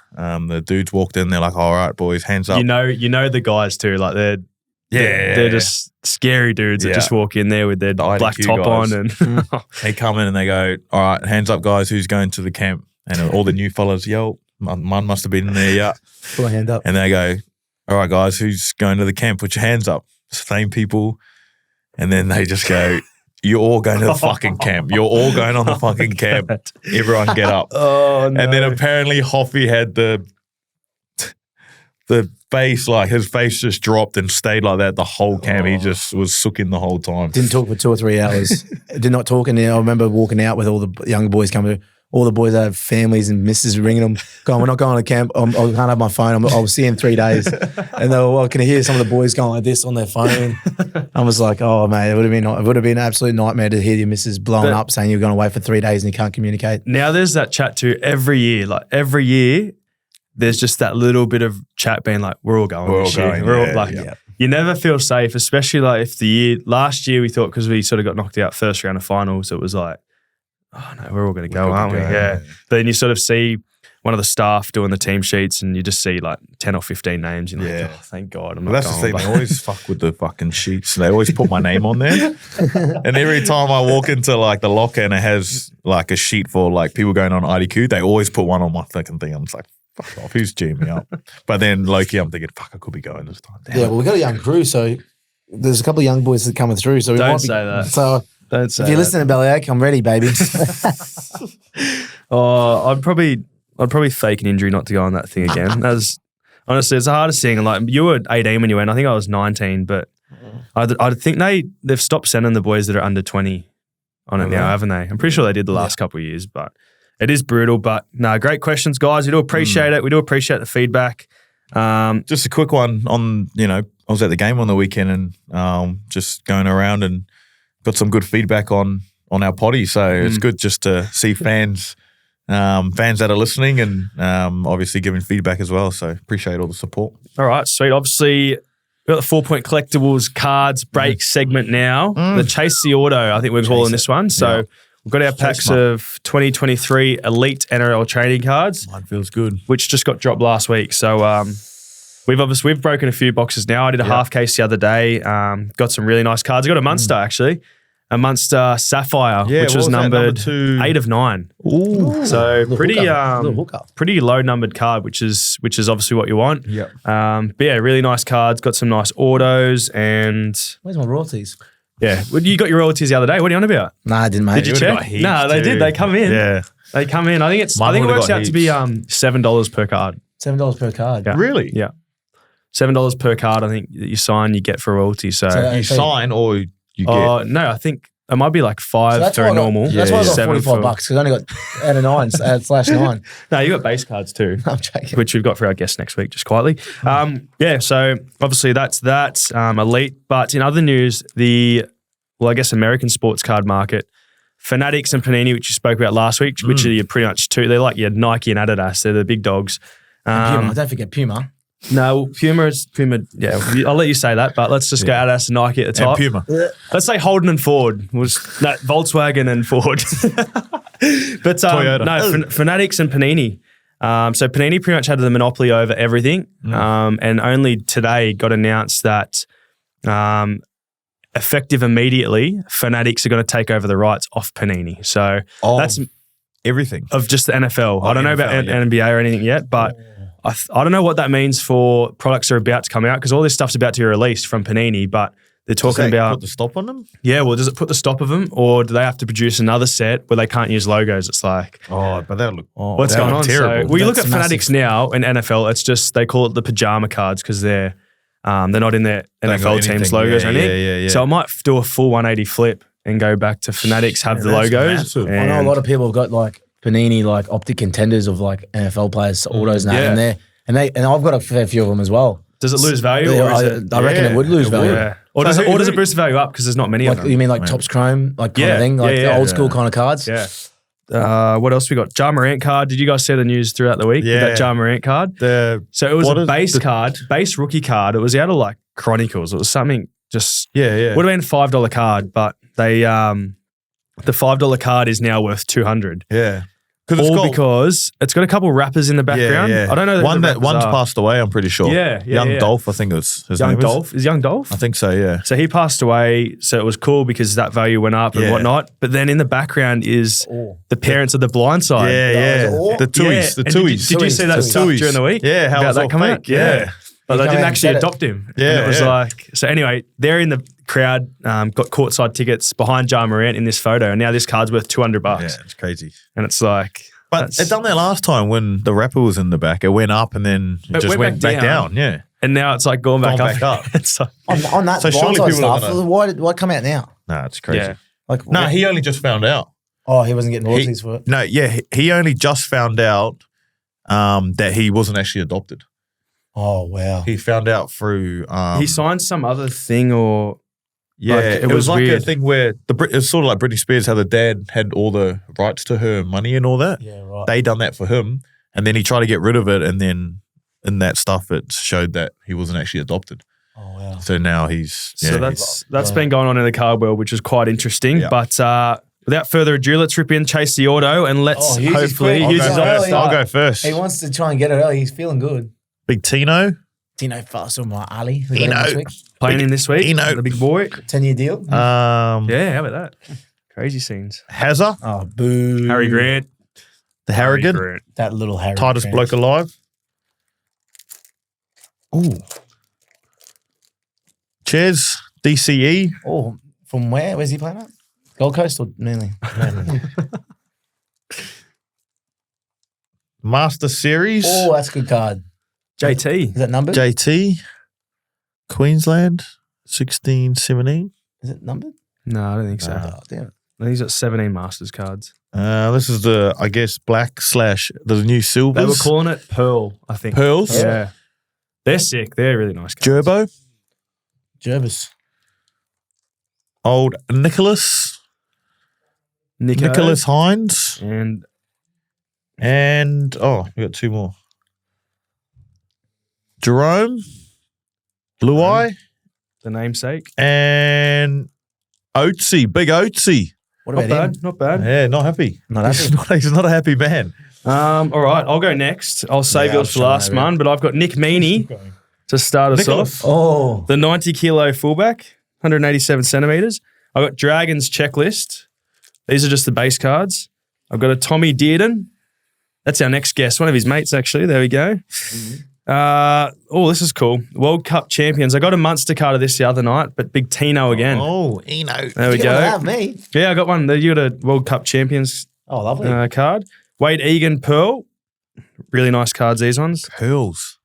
Speaker 3: dudes walked in. They're like, "All right, boys, hands up."
Speaker 1: You know the guys too. Like they're just scary dudes that just walk in there with their black top
Speaker 3: guys.
Speaker 1: On, and
Speaker 3: they come in and they go, "All right, hands up, guys. Who's going to the camp?" And all the new fellas yell, "Mine must have been in there, yeah."
Speaker 2: Put my hand up.
Speaker 3: And they go, "All right, guys, who's going to the camp? Put your hands up." same people, and then they just go, "You're all going to the fucking camp. You're all going on the fucking camp. Everyone get up."
Speaker 1: Oh, no.
Speaker 3: And then apparently Hoffy had the face, like his face just dropped and stayed like that the whole camp. He just was sooking the whole time.
Speaker 2: Didn't talk for 2 or 3 hours. Did not talk. And I remember walking out with all the young boys coming. All the boys that have families and missus ringing them, going, "We're not going to camp. I can't have my phone. I'll see you in 3 days." And they were, "Well, I can hear some of the boys going like this on their phone." I was like, "Oh, mate, it would have been an absolute nightmare to hear your missus blowing up saying you're going away for 3 days and you can't communicate."
Speaker 1: Now there's that chat too every year. Like every year, there's just that little bit of chat being like, "We're all going this year." We're all like, you never feel safe, especially like if last year we thought because we sort of got knocked out first round of finals, it was like, "Oh no, we're all going to go, aren't we?" Yeah. But then you sort of see one of the staff doing the team sheets and you just see like 10 or 15 names. And you're like, "Oh, thank God I'm not
Speaker 3: That's
Speaker 1: going."
Speaker 3: the thing. They always fuck with the fucking sheets. They always put my name on there. And every time I walk into like the locker and it has like a sheet for like people going on IDQ, they always put one on my fucking thing. I'm just like, fuck off. Who's G'ing me up? But then low-key, I'm thinking, fuck, I could be going this time. Damn.
Speaker 2: Yeah, well, we've got a young crew, so there's a couple of young boys that are coming through. So we
Speaker 1: Don't
Speaker 2: might be,
Speaker 1: say that.
Speaker 2: So
Speaker 1: Don't say
Speaker 2: if you're
Speaker 1: that.
Speaker 2: listening to Bellyache, I'm ready, baby.
Speaker 1: Oh, I'd probably fake an injury not to go on that thing again. That's honestly, it's the hardest thing. Like you were 18 when you went. I think I was 19, but I think they've stopped sending the boys that are under 20 on it now, haven't they? I'm pretty sure they did the last couple of years, but it is brutal. But no, great questions, guys. We do appreciate it. We do appreciate the feedback.
Speaker 3: Just a quick one on, I was at the game on the weekend and just going around and got some good feedback on our potty. So it's good just to see fans that are listening and obviously giving feedback as well. So appreciate all the support.
Speaker 1: All right, sweet. Obviously, we've got the 4 Point Collectibles cards break segment now. The Chase the Auto, I think we're calling this one. So we've got our packs of 2023 Elite NRL trading cards.
Speaker 3: Mine feels good.
Speaker 1: Which just got dropped last week. So we've broken a few boxes now. I did a half case the other day. Got some really nice cards. I got a Munster actually. A Munster Sapphire, which was numbered 8 of 9.
Speaker 2: Ooh,
Speaker 1: so pretty
Speaker 2: hooker.
Speaker 1: pretty low numbered card, which is obviously what you want.
Speaker 3: Yeah.
Speaker 1: But yeah, really nice cards. Got some nice autos and
Speaker 2: Where's my royalties?
Speaker 1: yeah. Well, you got your royalties the other day. What are you on about?
Speaker 2: Nah, I didn't, mate.
Speaker 1: Did you check? No, they did. They come in.
Speaker 3: Yeah.
Speaker 1: They come in. I think it works out to be $7 per card.
Speaker 2: $7 per card.
Speaker 1: Yeah.
Speaker 3: Really?
Speaker 1: Yeah. $7 per card, I think, that you sign, you get for royalty. So
Speaker 3: You sign or you get?
Speaker 1: no, I think it might be like 5 for a normal.
Speaker 2: That's why I got
Speaker 1: 7
Speaker 2: $45 because I only got out of 9 /9.
Speaker 1: No, you got base cards too.
Speaker 2: I'm joking.
Speaker 1: Which we've got for our guests next week, just quietly. Yeah, so obviously that's that, elite. But in other news, I guess American sports card market, Fanatics and Panini, which you spoke about last week, which are pretty much two. They're like your Nike and Adidas. They're the big dogs.
Speaker 2: Puma. Don't forget Puma.
Speaker 1: No, Puma. Yeah, I'll let you say that, but let's just go Adidas and Nike at the top.
Speaker 3: And Puma.
Speaker 1: Let's say Holden and Ford Volkswagen and Ford. But no, Fanatics and Panini. So Panini pretty much had the monopoly over everything, and only today got announced that effective immediately, Fanatics are going to take over the rights off Panini. So that's
Speaker 3: everything
Speaker 1: of just the NFL. I don't know about NBA or anything yet, but I don't know what that means for products that are about to come out because all this stuff's about to be released from Panini, but they're talking about
Speaker 3: put the stop on them.
Speaker 1: Yeah, well, does it put the stop of them, or do they have to produce another set where they can't use logos? It's like,
Speaker 3: but that look
Speaker 1: what's going on?
Speaker 3: Terrible.
Speaker 1: So, you look at Fanatics now in NFL. It's just they call it the pajama cards because they're not in their NFL teams' logos or anything.
Speaker 3: Yeah.
Speaker 1: So I might do a full 180 flip and go back to Fanatics, have the logos.
Speaker 2: I know a lot of people have got like Panini, like optic contenders of like NFL players, autos and that, and I've got a fair few of them as well.
Speaker 1: Does it lose value? Or is it,
Speaker 2: I reckon it would lose value.
Speaker 1: Yeah. Or does it boost the value up because there's not many of them?
Speaker 2: You mean like Topps Chrome, like kind of thing, like the old school kind of cards?
Speaker 1: Yeah. What else we got? Jahrome card. Did you guys see the news throughout the week?
Speaker 3: Yeah.
Speaker 1: That Jahrome card. So it was a base card, base rookie card. It was out of like Chronicles. It was something just would have been a $5 card, but they the $5 card is now worth $200.
Speaker 3: Yeah.
Speaker 1: Because it's got a couple rappers in the background.
Speaker 3: Yeah.
Speaker 1: I don't know.
Speaker 3: One's passed away, I'm pretty sure. Young Dolph, I think it was his name.
Speaker 1: Is Young Dolph?
Speaker 3: I think so, yeah.
Speaker 1: So he passed away, so it was cool because that value went up and whatnot. But then in the background is the parents of the Blind Side.
Speaker 3: The Tuies. The Tuies.
Speaker 1: Did you see that stuff during the week?
Speaker 3: Yeah, how
Speaker 1: about
Speaker 3: was
Speaker 1: that
Speaker 3: all
Speaker 1: coming
Speaker 3: fake?
Speaker 1: out?
Speaker 3: Yeah.
Speaker 1: But
Speaker 2: He
Speaker 1: they
Speaker 2: came
Speaker 1: didn't
Speaker 2: out and
Speaker 1: actually
Speaker 2: said it.
Speaker 1: adopt him.
Speaker 3: Yeah,
Speaker 1: And it was
Speaker 3: yeah.
Speaker 1: like, so anyway, they're in the crowd, got courtside tickets behind Jahrome in this photo. And now this card's worth $200.
Speaker 3: Yeah, it's crazy.
Speaker 1: And it's like,
Speaker 3: But
Speaker 1: that's-
Speaker 3: it done that last time when the rapper was in the back. It went up and then it
Speaker 1: It
Speaker 3: just went back down. Yeah.
Speaker 1: and now it's like going back
Speaker 3: Gone
Speaker 1: up.
Speaker 3: back up.
Speaker 1: It's like,
Speaker 2: On that
Speaker 3: So surely
Speaker 2: blindside
Speaker 3: people are
Speaker 2: stuff,
Speaker 3: gonna-
Speaker 2: why come out now?
Speaker 3: Nah, it's crazy.
Speaker 1: yeah.
Speaker 2: Like,
Speaker 3: No, he only just found out.
Speaker 2: oh, he wasn't getting royalties for it.
Speaker 3: No, yeah, he only just found out that he wasn't actually adopted.
Speaker 2: Oh, wow.
Speaker 3: He found out through.
Speaker 1: He signed some other thing or
Speaker 3: Yeah,
Speaker 1: like,
Speaker 3: it was like
Speaker 1: weird.
Speaker 3: a thing where it was sort of like Britney Spears, how the dad had all the rights to her money and all that.
Speaker 2: Yeah, right.
Speaker 3: They done that for him, and then he tried to get rid of it, and then in that stuff, it showed that he wasn't actually adopted.
Speaker 2: Oh, wow.
Speaker 3: So now he's
Speaker 1: So that's been going on in the card world, which is quite interesting.
Speaker 3: Yeah.
Speaker 1: But without further ado, let's rip in, chase the auto, and let's
Speaker 2: Oh, Hughes is
Speaker 1: hopefully
Speaker 2: quick.
Speaker 1: Hughes is
Speaker 2: I'll
Speaker 1: on
Speaker 2: go
Speaker 1: the
Speaker 2: first.
Speaker 1: start.
Speaker 3: I'll go first.
Speaker 2: He wants to try and get it early. He's feeling good.
Speaker 3: Big Tino.
Speaker 2: Tino Faso, my Ali. We got him this
Speaker 3: Tino.
Speaker 2: week.
Speaker 1: Playing in this week,
Speaker 3: Tino.
Speaker 1: the big boy.
Speaker 2: 10-year deal.
Speaker 1: Yeah, how about that? Crazy scenes.
Speaker 3: Hazza,
Speaker 2: Oh, boo.
Speaker 1: Harry Grant.
Speaker 3: the Harrigan,
Speaker 1: Grant.
Speaker 2: That little Harry.
Speaker 3: tightest
Speaker 2: Grant.
Speaker 3: bloke alive. Ooh. Ches, DCE.
Speaker 2: Oh, from where? Where's he playing at? Gold Coast or Manly?
Speaker 3: Master Series.
Speaker 2: Oh, that's a good card.
Speaker 1: JT.
Speaker 2: Is that numbered?
Speaker 3: JT. Queensland. 16, 17.
Speaker 2: Is it numbered?
Speaker 1: No, I don't think so.
Speaker 2: Oh, damn it.
Speaker 1: I think he's got 17 Masters cards.
Speaker 3: This is the, I guess, black / the new silvers.
Speaker 1: They were calling it Pearl, I think.
Speaker 3: Pearls.
Speaker 1: Yeah. They're sick. They're really nice cards.
Speaker 3: Gerbo.
Speaker 2: Jervis.
Speaker 3: Old Nicholas.
Speaker 1: Nico.
Speaker 3: Nicholas Hines.
Speaker 1: And
Speaker 3: We got two more. Jahrome. Luai.
Speaker 1: the namesake.
Speaker 3: And Oatsy. Big Oatsy.
Speaker 2: What
Speaker 1: Not
Speaker 2: about him?
Speaker 1: bad. Not bad.
Speaker 3: Yeah, not happy.
Speaker 2: Not happy.
Speaker 3: He's not a happy man.
Speaker 1: All right, I'll go next. I'll save
Speaker 2: Yeah,
Speaker 1: yours for
Speaker 2: I'll
Speaker 1: last,
Speaker 2: shove
Speaker 1: man. But I've got Nick Meaney to start us
Speaker 3: Nicholas.
Speaker 1: off.
Speaker 2: Oh.
Speaker 1: The 90-kilo fullback, 187 centimetres. I've got Dragons checklist. These are just the base cards. I've got a Tommy Dearden. That's our next guest. One of his mates, actually. There we go. This is cool. World Cup champions. I got a Munster card of this the other night, but Big Tino again.
Speaker 3: Oh, Eno.
Speaker 1: There we
Speaker 2: You
Speaker 1: go.
Speaker 2: have me.
Speaker 1: Yeah, I got one. You got a World Cup champions
Speaker 2: Oh, lovely.
Speaker 1: card. Wade Egan Pearl. Really nice cards, these ones.
Speaker 3: Pearls.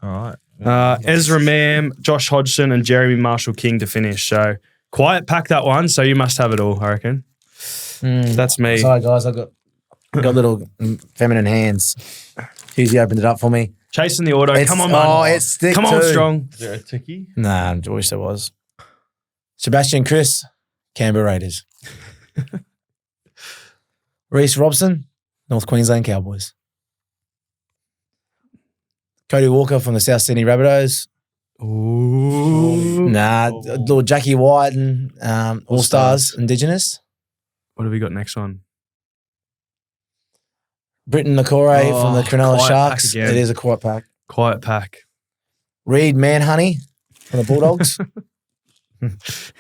Speaker 3: All right.
Speaker 1: Ezra Mam, Josh Hodgson, and Jeremy Marshall King to finish. So quiet pack that one. So you must have it all, I reckon. That's me.
Speaker 2: Sorry, guys. I've got little feminine hands. Hughes opened it up for me.
Speaker 1: Chasing the auto.
Speaker 2: It's-
Speaker 1: Come on, man.
Speaker 2: oh, it's thick
Speaker 1: Come on,
Speaker 2: too.
Speaker 1: strong.
Speaker 3: Is there a ticky?
Speaker 2: Nah, I wish there was. Sebastian Chris, Canberra Raiders. Reece Robson, North Queensland Cowboys. Cody Walker from the South Sydney Rabbitohs.
Speaker 1: Ooh.
Speaker 2: Nah, Lord Jackie White and All Stars Indigenous.
Speaker 1: What have we got next one?
Speaker 2: Britton Nakore
Speaker 1: Oh,
Speaker 2: from the Cronulla
Speaker 1: quiet
Speaker 2: Sharks.
Speaker 1: pack again.
Speaker 2: It is a quiet pack.
Speaker 1: Quiet pack.
Speaker 2: Reed Manhoney from the Bulldogs.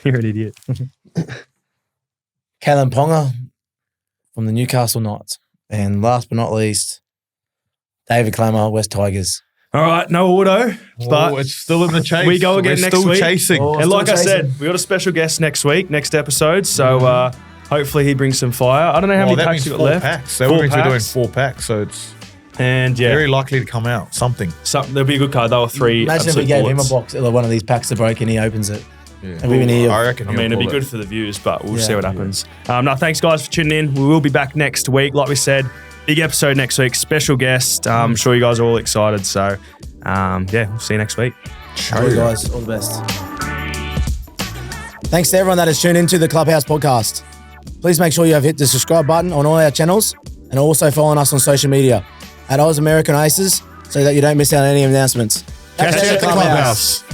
Speaker 1: You're an idiot.
Speaker 2: Kalen Ponga from the Newcastle Knights. And last but not least, David Clammer, West Tigers.
Speaker 1: All right, no auto, but
Speaker 3: it's still in the chase.
Speaker 1: we go again
Speaker 3: We're
Speaker 1: next
Speaker 3: still
Speaker 1: week.
Speaker 3: chasing.
Speaker 2: Oh.
Speaker 1: and like I
Speaker 2: Still
Speaker 1: said,
Speaker 2: chasing.
Speaker 1: we got a special guest next week, next episode. So hopefully he brings some fire. I don't know how many
Speaker 3: that
Speaker 1: packs
Speaker 3: means
Speaker 1: you got
Speaker 3: 4
Speaker 1: left.
Speaker 3: packs. That
Speaker 1: 4
Speaker 3: means we're doing
Speaker 1: packs.
Speaker 3: 4 packs, so it's
Speaker 1: And yeah,
Speaker 3: very likely to come out. Something.
Speaker 1: there'll be a good card. They were 3.
Speaker 2: Imagine if we
Speaker 1: absolute
Speaker 2: gave
Speaker 1: bullets.
Speaker 2: him a box, one of these packs to break and he opens it.
Speaker 3: Yeah.
Speaker 2: And we've been here.
Speaker 3: I reckon.
Speaker 1: I mean, it'd be good for the views, but we'll see what happens. No, thanks, guys, for tuning in. We will be back next week. Like we said, big episode next week, special guest. I'm sure you guys are all excited. So, we'll see you next week.
Speaker 2: All right, guys, all the best. Thanks to everyone that has tuned into the Clubhouse podcast. Please make sure you have hit the subscribe button on all our channels and also following us on social media at Ausmerican Aces so that you don't miss out on any announcements.
Speaker 3: Catch you at the Clubhouse.